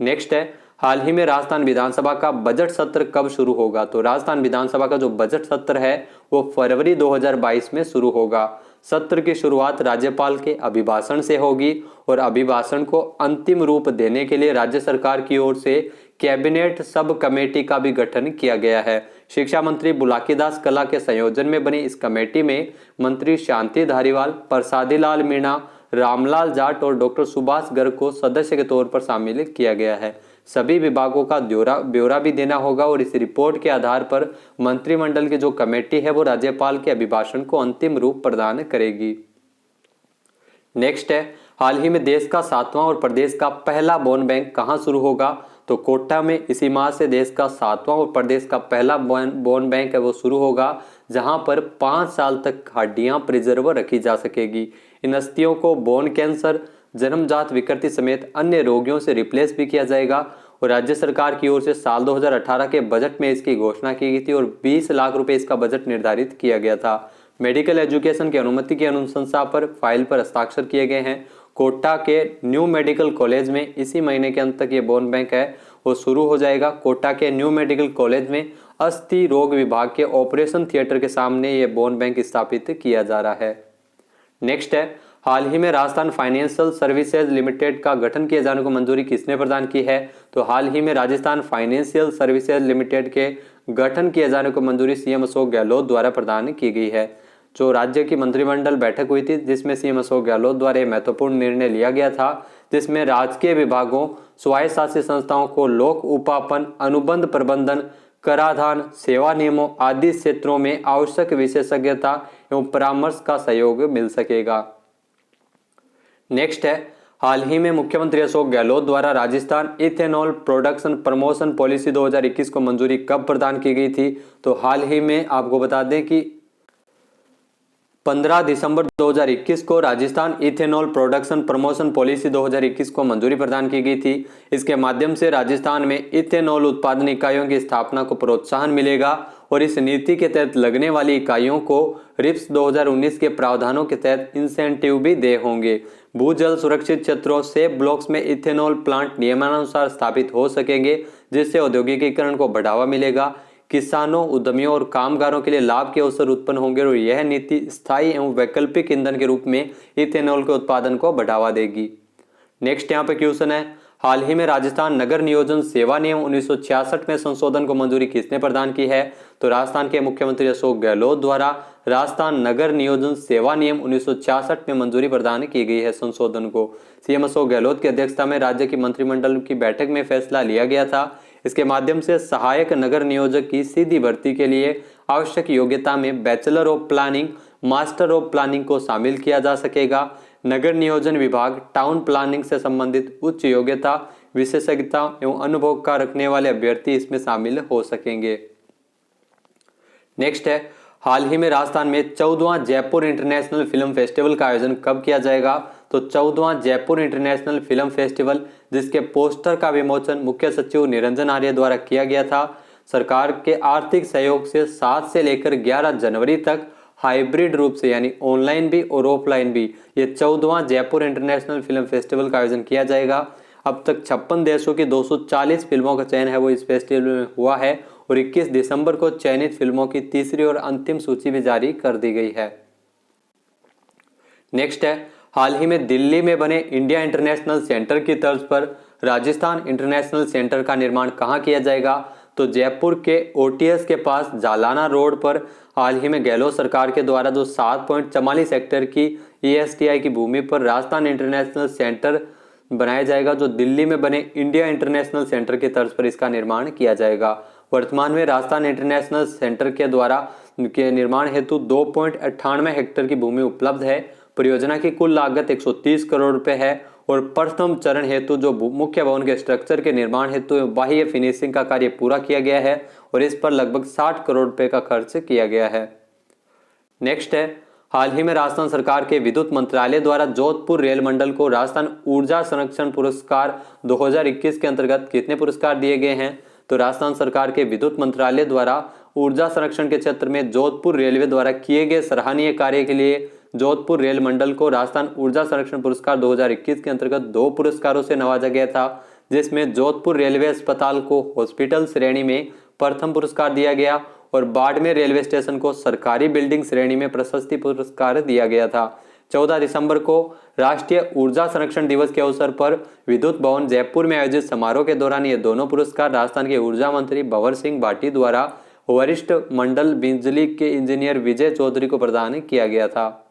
नेक्स्ट है, हाल ही में राजस्थान विधानसभा का बजट सत्र कब शुरू होगा? तो राजस्थान विधानसभा का जो बजट सत्र है वो फरवरी 2022 में शुरू होगा। सत्र की शुरुआत राज्यपाल के अभिभाषण से होगी और अभिभाषण को अंतिम रूप देने के लिए राज्य सरकार की ओर से कैबिनेट सब कमेटी का भी गठन किया गया है। शिक्षा मंत्री बुलाकीदास कला के संयोजन में बनी इस कमेटी में मंत्री शांति धारीवाल, प्रसादी लाल मीणा, रामलाल जाट और डॉक्टर सुभाष गर्ग को सदस्य के तौर पर शामिल किया गया है। सभी विभागों का ब्यौरा भी देना होगा और इस रिपोर्ट के आधार पर मंत्रिमंडल की जो कमेटी है वो राज्यपाल के अभिभाषण को अंतिम रूप प्रदान करेगी। नेक्स्ट है, हाल ही में देश का 7वां और प्रदेश का पहला बोन बैंक कहां शुरू होगा? तो कोटा में इसी माह से देश का 7वां और प्रदेश का पहला बोन बैंक है वो शुरू होगा, जहां पर 5 साल तक हड्डियां प्रिजर्व रखी जा सकेगी। इन अस्थियों को बोन कैंसर, जन्मजात विकृति समेत अन्य रोगियों से रिप्लेस भी किया जाएगा। और राज्य सरकार की ओर से साल 2018 के बजट में इसकी घोषणा की गई थी और 20 लाख रुपए इसका बजट निर्धारित किया गया था। मेडिकल एजुकेशन की अनुमति की अनुशंसा पर फाइल पर हस्ताक्षर किए गए हैं। कोटा के न्यू मेडिकल कॉलेज में इसी महीने के अंत तक ये बोन बैंक है वो शुरू हो जाएगा। कोटा के न्यू मेडिकल कॉलेज में अस्थि रोग विभाग के ऑपरेशन थिएटर के सामने ये बोन बैंक स्थापित किया जा रहा है। नेक्स्ट है, हाल ही में राजस्थान फाइनेंशियल सर्विसेज लिमिटेड का गठन किए जाने को मंजूरी किसने प्रदान की है? तो हाल ही में राजस्थान फाइनेंशियल सर्विसेज लिमिटेड के गठन किए जाने को मंजूरी सीएम अशोक गहलोत द्वारा प्रदान की गई है। जो राज्य की मंत्रिमंडल बैठक हुई थी जिसमें सीएम अशोक गहलोत द्वारा महत्वपूर्ण निर्णय लिया गया था, जिसमें राजकीय विभागों, स्वायत्त शासित संस्थाओं को लोक उपापन, अनुबंध प्रबंधन, कराधान, सेवा नियमों आदि क्षेत्रों में आवश्यक विशेषज्ञता एवं परामर्श का सहयोग मिल सकेगा। नेक्स्ट है, हाल ही में मुख्यमंत्री अशोक गहलोत द्वारा Rajasthan ethanol production promotion policy 2021 को मंजूरी कब प्रदान की गई थी? तो हाल ही में आपको बता दें कि 15 दिसंबर 2021 को Rajasthan ethanol production promotion policy 2021 को मंजूरी प्रदान की गई थी। इसके माध्यम से राजस्थान में इथेनॉल उत्पादन इकाइयों की स्थापना को प्रोत्साहन मिलेगा और इस नीति के तहत लगने वाली इकाइयों को रिप्स 2019 के प्रावधानों के तहत इंसेंटिव भी दे होंगे। भूजल सुरक्षित क्षेत्रों से ब्लॉक्स में इथेनॉल प्लांट नियमानुसार स्थापित हो सकेंगे, जिससे औद्योगिकीकरण को बढ़ावा मिलेगा। किसानों, उद्यमियों और कामगारों के लिए लाभ के अवसर उत्पन्न होंगे और यह नीति स्थायी एवं वैकल्पिक ईंधन के रूप में इथेनॉल के उत्पादन को बढ़ावा देगी। नेक्स्ट यहाँ पे क्वेश्चन है, हाल ही में राजस्थान नगर नियोजन सेवा नियम 1966 में संशोधन को मंजूरी किसने प्रदान की है? तो राजस्थान के मुख्यमंत्री अशोक गहलोत द्वारा राजस्थान नगर नियोजन सेवा नियम 1966 में मंजूरी प्रदान की गई है संशोधन को। सीएम अशोक गहलोत की अध्यक्षता में राज्य की मंत्रिमंडल की बैठक में फैसला लिया गया था। इसके माध्यम से सहायक नगर नियोजक की सीधी भर्ती के लिए आवश्यक योग्यता में bachelor of planning, master of planning को शामिल किया जा सकेगा। नगर नियोजन विभाग टाउन प्लानिंग से संबंधित उच्च योग्यता, विशेषज्ञता एवं अनुभव का रखने वाले अभ्यर्थी इसमें शामिल हो सकेंगे। नेक्स्ट है, हाल ही में राजस्थान में 14वां जयपुर इंटरनेशनल फिल्म फेस्टिवल का आयोजन कब किया जाएगा? तो 14वां जयपुर इंटरनेशनल फिल्म फेस्टिवल, जिसके पोस्टर का विमोचन मुख्य सचिव निरंजन आर्य द्वारा किया गया था, सरकार के आर्थिक सहयोग से 7 से लेकर 11 जनवरी तक हाइब्रिड रूप से यानी ऑनलाइन भी और ऑफलाइन भी ये 14वां जयपुर इंटरनेशनल फिल्म फेस्टिवल का आयोजन किया जाएगा। अब तक 56 देशों की 240 फिल्मों का चयन है वो इस फेस्टिवल में हुआ है और 21 दिसंबर को चयनित फिल्मों की तीसरी और अंतिम सूची भी जारी कर दी गई है। नेक्स्ट है, हाल ही में दिल्ली में बने इंडिया इंटरनेशनल सेंटर की तर्ज पर राजस्थान इंटरनेशनल सेंटर का निर्माण कहाँ किया जाएगा? तो जयपुर के ओटीएस के पास जालाना रोड पर हाल ही में गहलोत सरकार के द्वारा जो 7.44 हेक्टेयर की ईएसटीआई की भूमि पर राजस्थान इंटरनेशनल सेंटर बनाया जाएगा, जो दिल्ली में बने इंडिया इंटरनेशनल सेंटर के तर्ज पर इसका निर्माण किया जाएगा। वर्तमान में राजस्थान इंटरनेशनल सेंटर के द्वारा के निर्माण हेतु 2.98 हेक्टेयर की भूमि उपलब्ध है। परियोजना की कुल लागत 130 करोड़ रुपए है और प्रथम चरण हेतु जो मुख्य भवन के स्ट्रक्चर के निर्माण हेतु बाह्य फिनिशिंग का कार्य पूरा किया गया है और इस पर लगभग 60 करोड़ रुपए का खर्च किया गया है। नेक्स्ट है, हाल ही में राजस्थान सरकार के विद्युत मंत्रालय द्वारा जोधपुर रेल मंडल को राजस्थान ऊर्जा संरक्षण पुरस्कार 2021 के अंतर्गत कितने पुरस्कार दिए गए हैं? तो राजस्थान सरकार के विद्युत मंत्रालय द्वारा ऊर्जा संरक्षण के क्षेत्र में जोधपुर रेलवे द्वारा किए गए सराहनीय कार्य के लिए जोधपुर रेल मंडल को राजस्थान ऊर्जा संरक्षण पुरस्कार 2021 के अंतर्गत 2 पुरस्कारों से नवाजा गया था, जिसमें जोधपुर रेलवे अस्पताल को हॉस्पिटल श्रेणी में प्रथम पुरस्कार दिया गया और बाड़मेर रेलवे स्टेशन को सरकारी बिल्डिंग श्रेणी में प्रशस्ति पुरस्कार दिया गया था। 14 दिसंबर को राष्ट्रीय ऊर्जा संरक्षण दिवस के अवसर पर विद्युत भवन जयपुर में आयोजित समारोह के दौरान ये दोनों पुरस्कार राजस्थान के ऊर्जा मंत्री भंवर सिंह भाटी द्वारा वरिष्ठ मंडल बिजली के इंजीनियर विजय चौधरी को प्रदान किया गया था।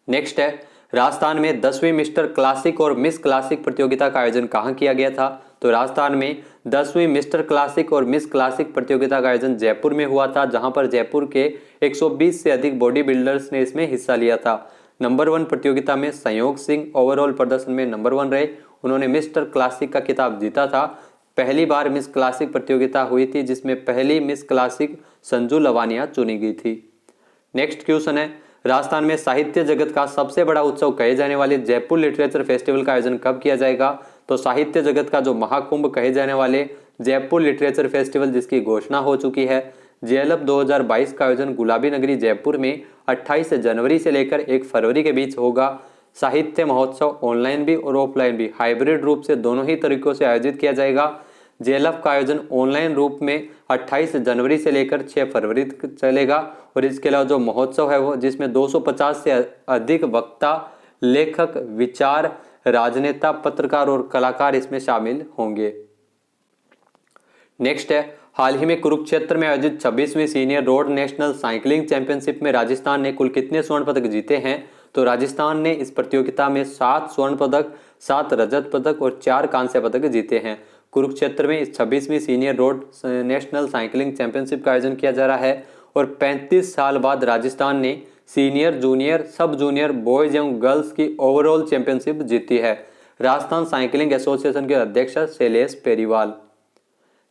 नेक्स्ट है, राजस्थान में 10वीं मिस्टर क्लासिक और मिस क्लासिक प्रतियोगिता का आयोजन कहाँ किया गया था? तो राजस्थान में 10वीं मिस्टर क्लासिक और मिस क्लासिक प्रतियोगिता का आयोजन जयपुर में हुआ था, जहां पर जयपुर के 120 से अधिक बॉडी बिल्डर्स ने इसमें हिस्सा लिया था। नंबर 1 प्रतियोगिता में संयोग सिंह ओवरऑल प्रदर्शन में नंबर 1 रहे। उन्होंने मिस्टर क्लासिक का खिताब जीता था। पहली बार मिस क्लासिक प्रतियोगिता हुई थी, जिसमें पहली मिस क्लासिक संजू लवानिया चुनी गई थी। नेक्स्ट क्वेश्चन है, राजस्थान में साहित्य जगत का सबसे बड़ा उत्सव कहे जाने वाले जयपुर लिटरेचर फेस्टिवल का आयोजन कब किया जाएगा? तो साहित्य जगत का जो महाकुंभ कहे जाने वाले जयपुर लिटरेचर फेस्टिवल, जिसकी घोषणा हो चुकी है, जेएलएफ 2022 का आयोजन गुलाबी नगरी जयपुर में 28 जनवरी से लेकर 1 फरवरी के बीच होगा। साहित्य महोत्सव ऑनलाइन भी और ऑफलाइन भी हाइब्रिड रूप से दोनों ही तरीकों से आयोजित किया जाएगा। जेएलएफ का आयोजन ऑनलाइन रूप में 28 जनवरी से लेकर 6 फरवरी तक चलेगा और इसके अलावा जो महोत्सव है वो जिसमें 250 से अधिक वक्ता, लेखक, विचार, राजनेता, पत्रकार और कलाकार इसमें शामिल होंगे। नेक्स्ट है, हाल ही में कुरुक्षेत्र में आयोजित 26वीं senior road national cycling championship में राजस्थान ने कुल कितने स्वर्ण पदक जीते हैं? तो राजस्थान ने इस प्रतियोगिता में 7 स्वर्ण पदक, 7 रजत पदक और 4 कांस्य पदक जीते हैं। कुरुक्षेत्र में इस 26वीं senior road national cycling championship का आयोजन किया जा रहा है और 35 साल बाद राजस्थान ने सीनियर, जूनियर, सब जूनियर, बॉयज एवं गर्ल्स की ओवरऑल चैंपियनशिप जीती है। राजस्थान साइकिलिंग एसोसिएशन के अध्यक्ष शैलेश पेरीवाल।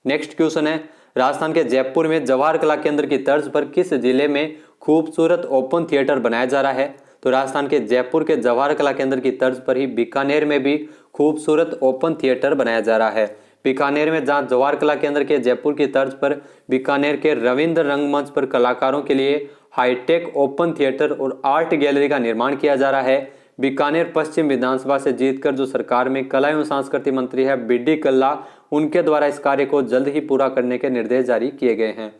नेक्स्ट क्वेश्चन है, राजस्थान के जयपुर में जवाहर कला केंद्र की तर्ज पर किस जिले में खूबसूरत ओपन थिएटर बनाया जा रहा है? तो राजस्थान के जयपुर के जवाहर कला केंद्र की तर्ज पर ही बीकानेर में भी खूबसूरत ओपन थिएटर बनाया जा रहा है। बीकानेर में जहां जवाहर कला केंद्र के जयपुर की तर्ज पर बीकानेर के रविंद्र रंगमंच पर कलाकारों के लिए हाईटेक ओपन थिएटर और आर्ट गैलरी का निर्माण किया जा रहा है। बीकानेर पश्चिम विधानसभा से जीतकर जो सरकार में कला एवं संस्कृति मंत्री है बीडी कल्ला, उनके द्वारा इस कार्य को जल्द ही पूरा करने के निर्देश जारी किए गए हैं।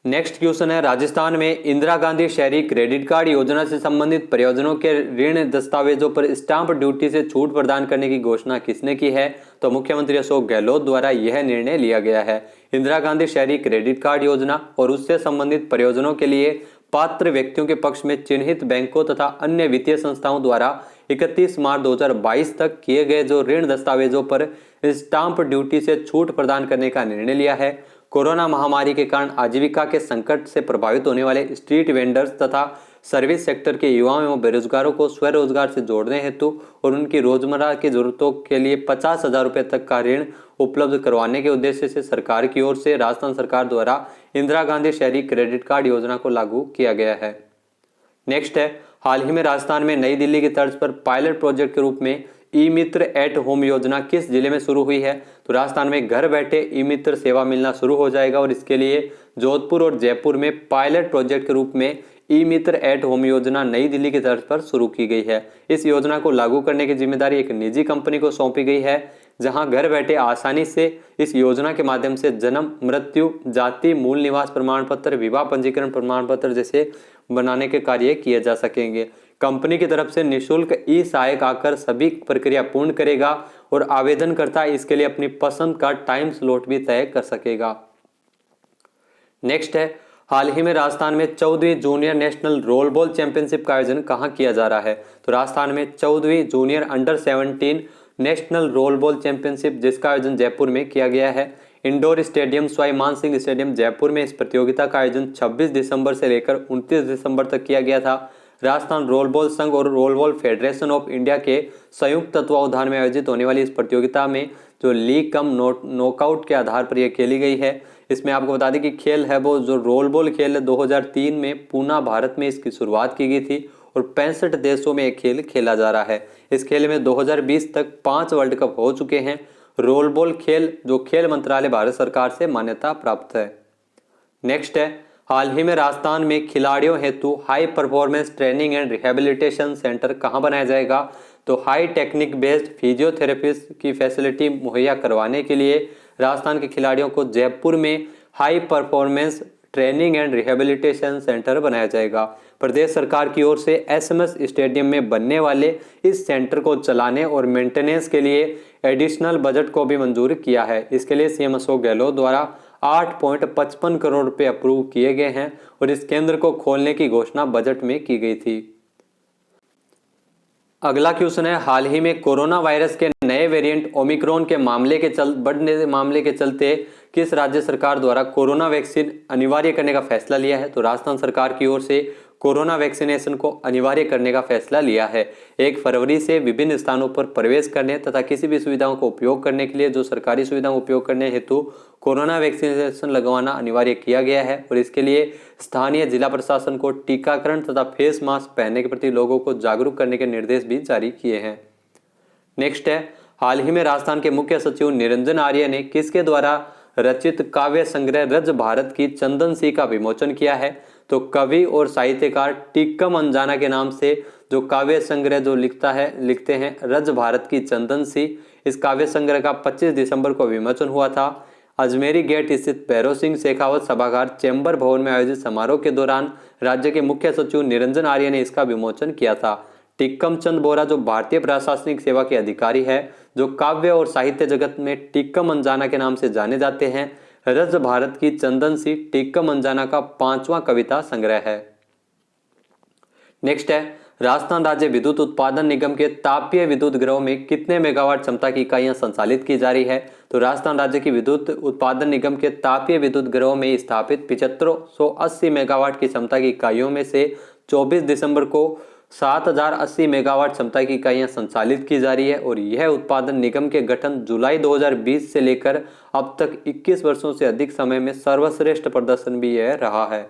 नेक्स्ट क्वेश्चन है, राजस्थान में इंदिरा गांधी शहरी क्रेडिट कार्ड योजना से संबंधित परियोजनाओं के ऋण दस्तावेजों पर स्टाम्प ड्यूटी से छूट प्रदान करने की घोषणा किसने की है? तो मुख्यमंत्री अशोक गहलोत द्वारा यह निर्णय लिया गया है। इंदिरा गांधी शहरी क्रेडिट कार्ड योजना और उससे संबंधित परियोजनाओं के लिए पात्र व्यक्तियों के पक्ष में चिन्हित बैंकों तथा अन्य वित्तीय संस्थाओं द्वारा 31 मार्च 2022 तक किए गए जो ऋण दस्तावेजों पर स्टाम्प ड्यूटी से छूट प्रदान करने का निर्णय लिया है। कोरोना महामारी के कारण आजीविका के संकट से प्रभावित होने वाले स्ट्रीट वेंडर्स तथा सर्विस सेक्टर के युवाओं एवं बेरोजगारों को स्वरोजगार से जोड़ने हेतु और उनकी रोजमर्रा की जरूरतों के लिए 50,000 रुपये तक का ऋण उपलब्ध करवाने के उद्देश्य से सरकार की ओर से राजस्थान सरकार द्वारा इंदिरा गांधी शहरी क्रेडिट कार्ड योजना को लागू किया गया है। नेक्स्ट है, हाल ही में राजस्थान में नई दिल्ली की तर्ज पर पायलट प्रोजेक्ट के रूप में ई मित्र एट होम योजना किस जिले में शुरू हुई है? तो राजस्थान में घर बैठे ई मित्र सेवा मिलना शुरू हो जाएगा और इसके लिए जोधपुर और जयपुर में पायलट प्रोजेक्ट के रूप में ई मित्र एट होम योजना नई दिल्ली की तर्ज पर शुरू की गई है। इस योजना को लागू करने की जिम्मेदारी एक निजी कंपनी को सौंपी गई है, जहां घर बैठे आसानी से इस योजना के माध्यम से जन्म, मृत्यु, जाति, मूल निवास प्रमाण पत्र, विवाह पंजीकरण प्रमाण पत्र जैसे बनाने के कार्य किए जा सकेंगे। कंपनी की तरफ से निःशुल्क ई सहायक आकर सभी प्रक्रिया पूर्ण करेगा और आवेदनकर्ता इसके लिए अपनी पसंद का टाइम स्लॉट भी तय कर सकेगा। नेक्स्ट है, हाल ही में राजस्थान में 14वीं junior national roll ball championship का आयोजन कहाँ किया जा रहा है? तो राजस्थान में 14वीं junior under 17 national roll ball championship, जिसका आयोजन जयपुर में किया गया है। Indoor stadium Sawai Mansingh stadium Jaipur में इस प्रतियोगिता का आयोजन 26 दिसंबर से लेकर 29 दिसंबर तक किया गया था। राजस्थान रोलबॉल संघ और रोलबॉल फेडरेशन ऑफ इंडिया के संयुक्त तत्वावधान में आयोजित होने वाली इस प्रतियोगिता में जो लीग कम नॉकआउट के आधार पर यह खेली गई है। इसमें आपको बता दें कि खेल है वो जो रोलबॉल खेल है 2003 में पूना भारत में इसकी शुरुआत की गई थी और 65 देशों में यह खेल खेला जा रहा है। इस खेल में 2020 तक 5 वर्ल्ड कप हो चुके हैं। रोलबॉल खेल जो खेल मंत्रालय भारत सरकार से मान्यता प्राप्त है। नेक्स्ट है, हाल ही में राजस्थान में खिलाड़ियों हेतु high performance training and rehabilitation centre कहां बनाया जाएगा? तो हाई टेक्निक बेस्ड फिजियोथेरेपिस्ट की फैसिलिटी मुहैया करवाने के लिए राजस्थान के खिलाड़ियों को जयपुर में high performance training and rehabilitation centre बनाया जाएगा। प्रदेश सरकार की ओर से एसएमएस स्टेडियम में बनने वाले इस सेंटर को चलाने और मेंटेनेंस के लिए एडिशनल बजट को भी मंजूर किया है। इसके लिए सीएम अशोक गहलोत द्वारा 8.55 करोड़ रुपए अप्रूव किए गए हैं और इस केंद्र को खोलने की घोषणा बजट में की गई थी। अगला क्वेश्चन है, हाल ही में कोरोना वायरस के नए वेरिएंट ओमिक्रॉन के बढ़ने मामले के चलते किस राज्य सरकार द्वारा कोरोना वैक्सीन अनिवार्य करने का फैसला लिया है? तो राजस्थान सरकार की ओर से कोरोना वैक्सीनेशन को अनिवार्य करने का फैसला लिया है। 1 फरवरी से विभिन्न स्थानों पर प्रवेश करने तथा किसी भी सुविधाओं को उपयोग करने के लिए जो सरकारी सुविधाओं का उपयोग करने हेतु कोरोना वैक्सीनेशन लगवाना अनिवार्य किया गया है और इसके लिए स्थानीय जिला प्रशासन को टीकाकरण तथा फेस मास्क पहनने के प्रति लोगों को जागरूक करने के निर्देश भी जारी किए हैं। नेक्स्ट है, हाल ही में राजस्थान के मुख्य सचिव निरंजन आर्य ने किसके द्वारा रचित काव्य संग्रह रज भारत की चंदन सी का विमोचन किया है? तो कवि और साहित्यकार टिक्कम अंजाना के नाम से जो काव्य संग्रह जो लिखते हैं रज भारत की चंदन सी, इस काव्य संग्रह का 25 दिसंबर को विमोचन हुआ था। अजमेरी गेट स्थित भैरव सिंह शेखावत सभागार चैम्बर भवन में आयोजित समारोह के दौरान राज्य के मुख्य सचिव निरंजन आर्य ने इसका विमोचन किया था। टिक्कम चंद बोरा जो भारतीय प्रशासनिक सेवा के अधिकारी है जो काव्य और साहित्य जगत में टिक्कम अंजाना के नाम से जाने जाते हैं। रज भारत की चंदन सी टिक्कम अंजाना का 5वां कविता संग्रह है। नेक्स्ट है, राजस्थान राज्य विद्युत उत्पादन निगम के तापीय विद्युत गृहों में कितने मेगावाट क्षमता की इकाइयां संचालित की जा रही है? तो राजस्थान राज्य की विद्युत उत्पादन निगम के तापीय विद्युत गृहों में स्थापित 7580 मेगावाट की क्षमता की इकाइयों में से 24 दिसंबर को 7080 मेगावाट क्षमता की इकाइयां संचालित की जा रही है और यह उत्पादन निगम के गठन जुलाई 2020 से लेकर अब तक 21 वर्षों से अधिक समय में सर्वश्रेष्ठ प्रदर्शन भी यह रहा है।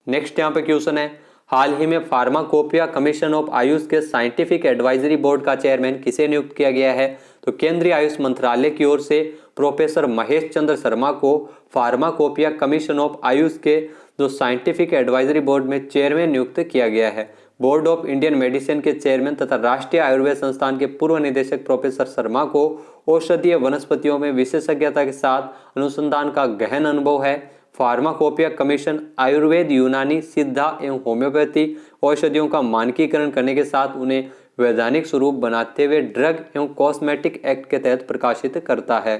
नेक्स्ट यहाँ पे क्वेश्चन है, हाल ही में फार्माकोपिया कमीशन ऑफ आयुष के साइंटिफिक एडवाइजरी बोर्ड का चेयरमैन किसे नियुक्त किया गया है? तो केंद्रीय आयुष मंत्रालय की ओर से प्रोफेसर महेश चंद्र शर्मा को फार्माकोपिया कमीशन ऑफ आयुष के जो साइंटिफिक एडवाइजरी बोर्ड में चेयरमैन नियुक्त किया गया है। बोर्ड ऑफ इंडियन मेडिसिन के चेयरमैन तथा राष्ट्रीय आयुर्वेद संस्थान के पूर्व निदेशक प्रोफेसर शर्मा को औषधीय वनस्पतियों में विशेषज्ञता के साथ अनुसंधान का गहन अनुभव है। फार्माकोपिया कमीशन आयुर्वेद, यूनानी, सिद्धा एवं होम्योपैथी औषधियों का मानकीकरण करने के साथ उन्हें वैधानिक स्वरूप बनाते हुए ड्रग एवं कॉस्मेटिक एक्ट के तहत प्रकाशित करता है।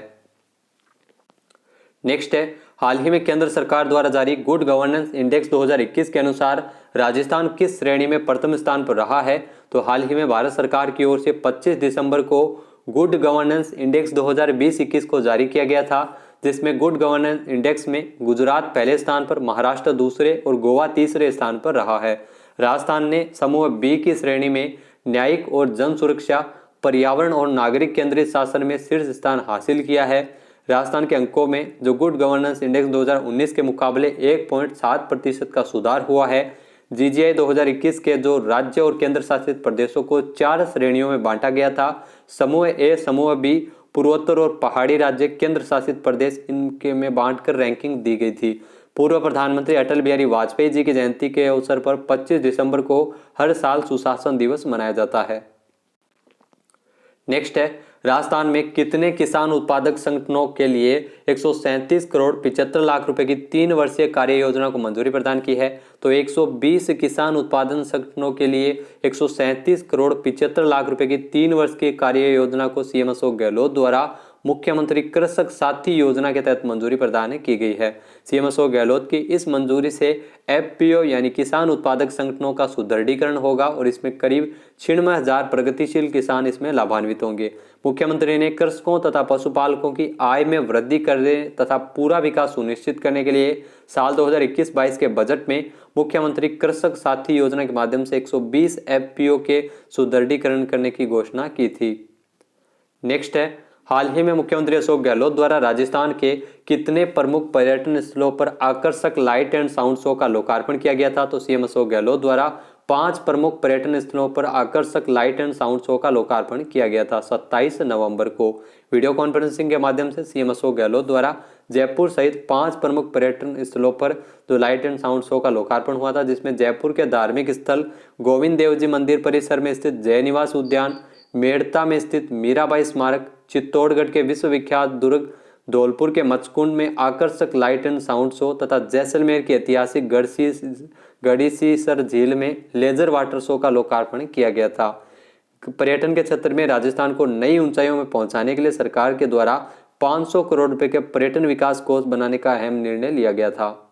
नेक्स्ट है, हाल ही में केंद्र सरकार द्वारा जारी गुड गवर्नेंस इंडेक्स 2021 के अनुसार राजस्थान किस श्रेणी में प्रथम स्थान पर रहा है? तो हाल ही में भारत सरकार की ओर से 25 दिसंबर को गुड गवर्नेंस इंडेक्स 2020-21 को जारी किया गया था, जिसमें गुड गवर्नेंस इंडेक्स में गुजरात पहले स्थान पर, महाराष्ट्र दूसरे और गोवा तीसरे स्थान पर रहा है। राजस्थान ने समूह बी की श्रेणी में न्यायिक और जन सुरक्षा, पर्यावरण और नागरिक केंद्रित शासन में शीर्ष स्थान हासिल किया है। राजस्थान के अंकों में जो गुड गवर्नेंस इंडेक्स 2019 के मुकाबले 1.7% का सुधार हुआ है। जीजीआई 2021 के जो राज्य और केंद्र शासित प्रदेशों को 4 श्रेणियों में बांटा गया था। समूह ए, समूह बी, पूर्वोत्तर और पहाड़ी राज्य, केंद्र शासित प्रदेश, इनके में बांटकर रैंकिंग दी गई थी। पूर्व प्रधानमंत्री अटल बिहारी वाजपेयी जी की जयंती के अवसर पर 25 दिसंबर को हर साल सुशासन दिवस मनाया जाता है। नेक्स्ट है, राजस्थान में कितने किसान उत्पादक संगठनों के लिए 137 करोड़ 75 लाख रुपए की 3 वर्षीय कार्य योजना को मंजूरी प्रदान की है? तो 120 किसान उत्पादन संगठनों के लिए 137 करोड़ 75 लाख रुपए की 3 वर्ष की कार्य योजना को सीएम अशोक गहलोत द्वारा मुख्यमंत्री कृषक साथी योजना के तहत मंजूरी प्रदान की गई है। सीएम अशोक गहलोत की इस मंजूरी से एफपीओ यानी किसान उत्पादक संगठनों का सुदृढ़ीकरण होगा और इसमें करीब 96,000 प्रगतिशील किसान इसमें लाभान्वित होंगे। मुख्यमंत्री ने कृषकों तथा पशुपालकों की आय में वृद्धि करने तथा पूरा विकास सुनिश्चित करने के लिए साल 2021-22 के बजट में मुख्यमंत्री कृषक साथी योजना के माध्यम से 120 एफपीओ के सुदृढ़ीकरण करने की घोषणा की थी। नेक्स्ट है, हाल ही में मुख्यमंत्री अशोक गहलोत द्वारा राजस्थान के कितने प्रमुख पर्यटन स्थलों पर आकर्षक लाइट एंड साउंड शो का लोकार्पण किया गया था? तो सीएम अशोक गहलोत द्वारा 5 प्रमुख पर्यटन स्थलों पर आकर्षक लाइट एंड साउंड शो का लोकार्पण किया गया था 27 नवंबर को। वीडियो कॉन्फ्रेंसिंग के माध्यम से सीएम अशोक गहलोत द्वारा जयपुर सहित 5 प्रमुख पर्यटन स्थलों पर जो लाइट एंड साउंड शो का लोकार्पण हुआ था, जिसमें जयपुर के धार्मिक स्थल गोविंद देव जी मंदिर परिसर में स्थित जय निवास उद्यान, मेड़ता में स्थित मीराबाई स्मारक, चित्तौड़गढ़ के विश्वविख्यात दुर्ग, धौलपुर के मचकुंड में आकर्षक लाइट एंड साउंड शो तथा जैसलमेर की ऐतिहासिक गढ़ीसीसर झील में लेजर वाटर शो का लोकार्पण किया गया था। पर्यटन के क्षेत्र में राजस्थान को नई ऊंचाइयों में पहुंचाने के लिए सरकार के द्वारा 500 करोड़ रुपए के पर्यटन विकास कोष बनाने का अहम निर्णय लिया गया था।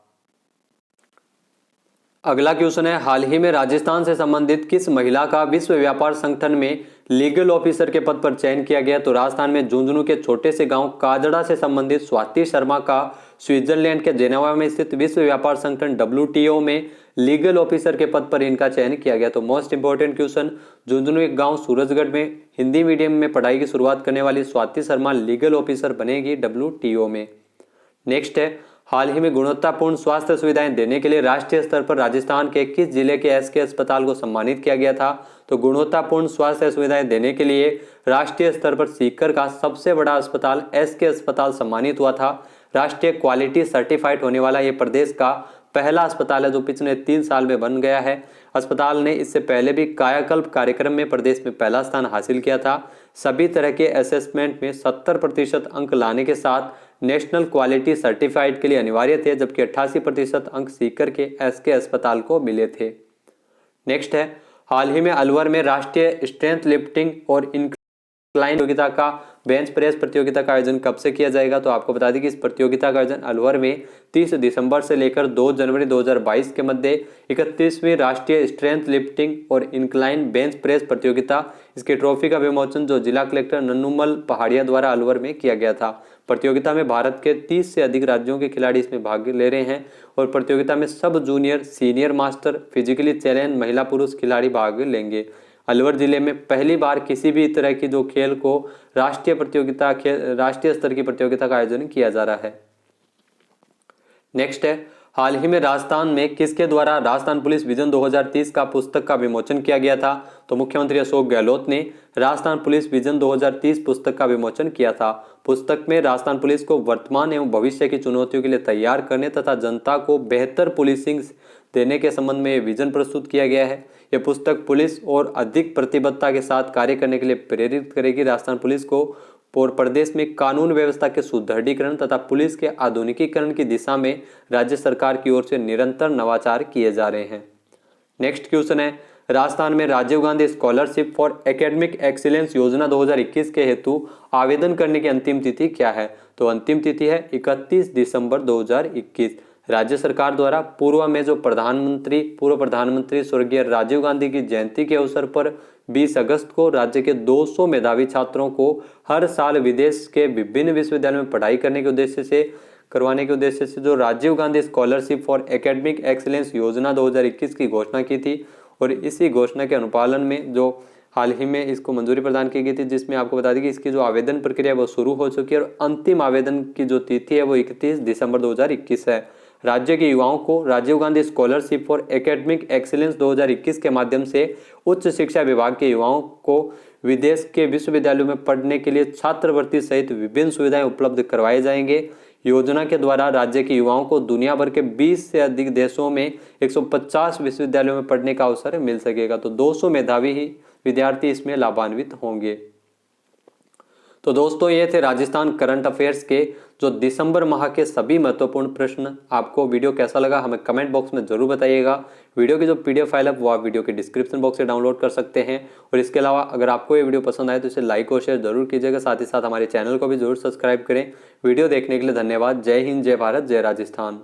अगला क्वेश्चन है, हाल ही में राजस्थान से संबंधित किस महिला का विश्व व्यापार संगठन में लीगल ऑफिसर के पद पर चयन किया गया? तो राजस्थान में झुंझुनू के छोटे से गांव काजड़ा से संबंधित स्वाति शर्मा का स्विट्जरलैंड के जेनेवा में स्थित विश्व व्यापार संगठन WTO में लीगल ऑफिसर के पद पर इनका चयन किया गया। तो मोस्ट इंपोर्टेंट क्वेश्चन, झुंझुनू एक गांव सूरजगढ़ में हिंदी मीडियम में पढ़ाई की शुरुआत करने वाली स्वाति शर्मा लीगल ऑफिसर बनेगी WTO में। नेक्स्ट है, हाल ही में गुणवत्तापूर्ण स्वास्थ्य सुविधाएं देने के लिए राष्ट्रीय स्तर पर राजस्थान के किस जिले के एसके अस्पताल को सम्मानित किया गया था? तो गुणवत्तापूर्ण स्वास्थ्य सुविधाएं देने के लिए राष्ट्रीय स्तर पर सीकर का सबसे बड़ा अस्पताल एसके अस्पताल सम्मानित हुआ था। राष्ट्रीय क्वालिटी सर्टिफाइड होने वाला यह प्रदेश का पहला अस्पताल है जो पिछले 3 साल में बन गया है। अस्पताल ने इससे पहले भी कायाकल्प कार्यक्रम में प्रदेश में पहला स्थान हासिल किया था। सभी तरह के असेसमेंट में 70% अंक लाने के साथ नेशनल क्वालिटी सर्टिफाइड के लिए अनिवार्य थे, जबकि 88% अंक सीकर के एसके अस्पताल को मिले थे। नेक्स्ट है, हाल ही में अलवर में राष्ट्रीय स्ट्रेंथ लिफ्टिंग और इंक्लाइन प्रतियोगिता का बेंच प्रेस प्रतियोगिता का आयोजन कब से किया जाएगा? तो आपको बता दें कि इस प्रतियोगिता का आयोजन अलवर में 30 दिसंबर से लेकर 2 जनवरी 2022 के मध्य 31वीं राष्ट्रीय स्ट्रेंथ लिफ्टिंग और इंक्लाइन बेंच प्रेस प्रतियोगिता, इसकी ट्रॉफी का विमोचन जो जिला कलेक्टर नन्नूमल पहाड़िया द्वारा अलवर में किया गया था। प्रतियोगिता में भारत के 30 से अधिक राज्यों के खिलाड़ी इसमें भाग ले रहे हैं और प्रतियोगिता में सब junior, senior master, physically challenge महिला पुरुष खिलाड़ी भाग लेंगे। अलवर जिले में पहली बार किसी भी तरह की जो खेल को राष्ट्रीय स्तर की प्रतियोगिता का आयोजन किया जा रहा है। नेक्स्ट है, हाल ही में राजस्थान में किसके द्वारा राजस्थान पुलिस विजन 2030 का पुस्तक का विमोचन किया गया था? तो मुख्यमंत्री अशोक गहलोत ने राजस्थान पुलिस विजन 2030 पुस्तक का विमोचन किया था। पुस्तक में राजस्थान पुलिस को वर्तमान एवं भविष्य की चुनौतियों के लिए तैयार करने तथा जनता को बेहतर पुलिसिंग देने के संबंध में विजन प्रस्तुत किया गया है। यह पुस्तक पुलिस और अधिक प्रतिबद्धता के साथ कार्य करने के लिए प्रेरित करेगी। राजस्थान पुलिस को और प्रदेश में कानून व्यवस्था के सुदृढ़ीकरण तथा पुलिस के आधुनिकीकरण की दिशा में राज्य सरकार की ओर से निरंतर नवाचार किए जा रहे हैं। नेक्स्ट क्वेश्चन है, राजस्थान में Rajiv Gandhi scholarship for academic excellence योजना 2021 के हेतु आवेदन करने की अंतिम तिथि क्या है? तो अंतिम तिथि है 31 दिसंबर 2021। राज्य सरकार द्वारा पूर्व में जो पूर्व प्रधानमंत्री स्वर्गीय राजीव गांधी की जयंती के अवसर पर 20 अगस्त को राज्य के 200 मेधावी छात्रों को हर साल विदेश के विभिन्न विश्वविद्यालयों में पढ़ाई करवाने के उद्देश्य से जो Rajiv Gandhi scholarship for academic excellence योजना 2021 की घोषणा की थी और इसी घोषणा के अनुपालन में जो हाल ही में इसको मंजूरी प्रदान की गई थी, जिसमें आपको बता दें कि इसकी जो आवेदन प्रक्रिया वो शुरू हो चुकी है और अंतिम आवेदन की जो तिथि है वो 31 दिसंबर 2021 है। राज्य के युवाओं को Rajiv Gandhi scholarship for academic excellence 2021 के माध्यम से उच्च शिक्षा विभाग के युवाओं को विदेश के विश्वविद्यालयों में पढ़ने के लिए छात्रवृत्ति सहित विभिन्न सुविधाएं उपलब्ध करवाए जाएंगे। योजना के द्वारा राज्य के युवाओं को दुनिया भर के 20 से अधिक देशों में 150 विश्वविद्यालयों में पढ़ने का अवसर मिल सकेगा। तो 200 मेधावी ही विद्यार्थी इसमें लाभान्वित होंगे। तो दोस्तों ये थे राजस्थान करंट अफेयर्स के जो दिसंबर माह के सभी महत्वपूर्ण प्रश्न। आपको वीडियो कैसा लगा हमें कमेंट बॉक्स में जरूर बताइएगा। वीडियो की जो PDF फाइल है वो आप वीडियो के डिस्क्रिप्शन बॉक्स से डाउनलोड कर सकते हैं। और इसके अलावा अगर आपको ये वीडियो पसंद आए तो इसे लाइक और शेयर जरूर कीजिएगा। साथ ही साथ हमारे चैनल को भी जरूर सब्सक्राइब करें। वीडियो देखने के लिए धन्यवाद। जय हिंद, जय भारत, जय राजस्थान।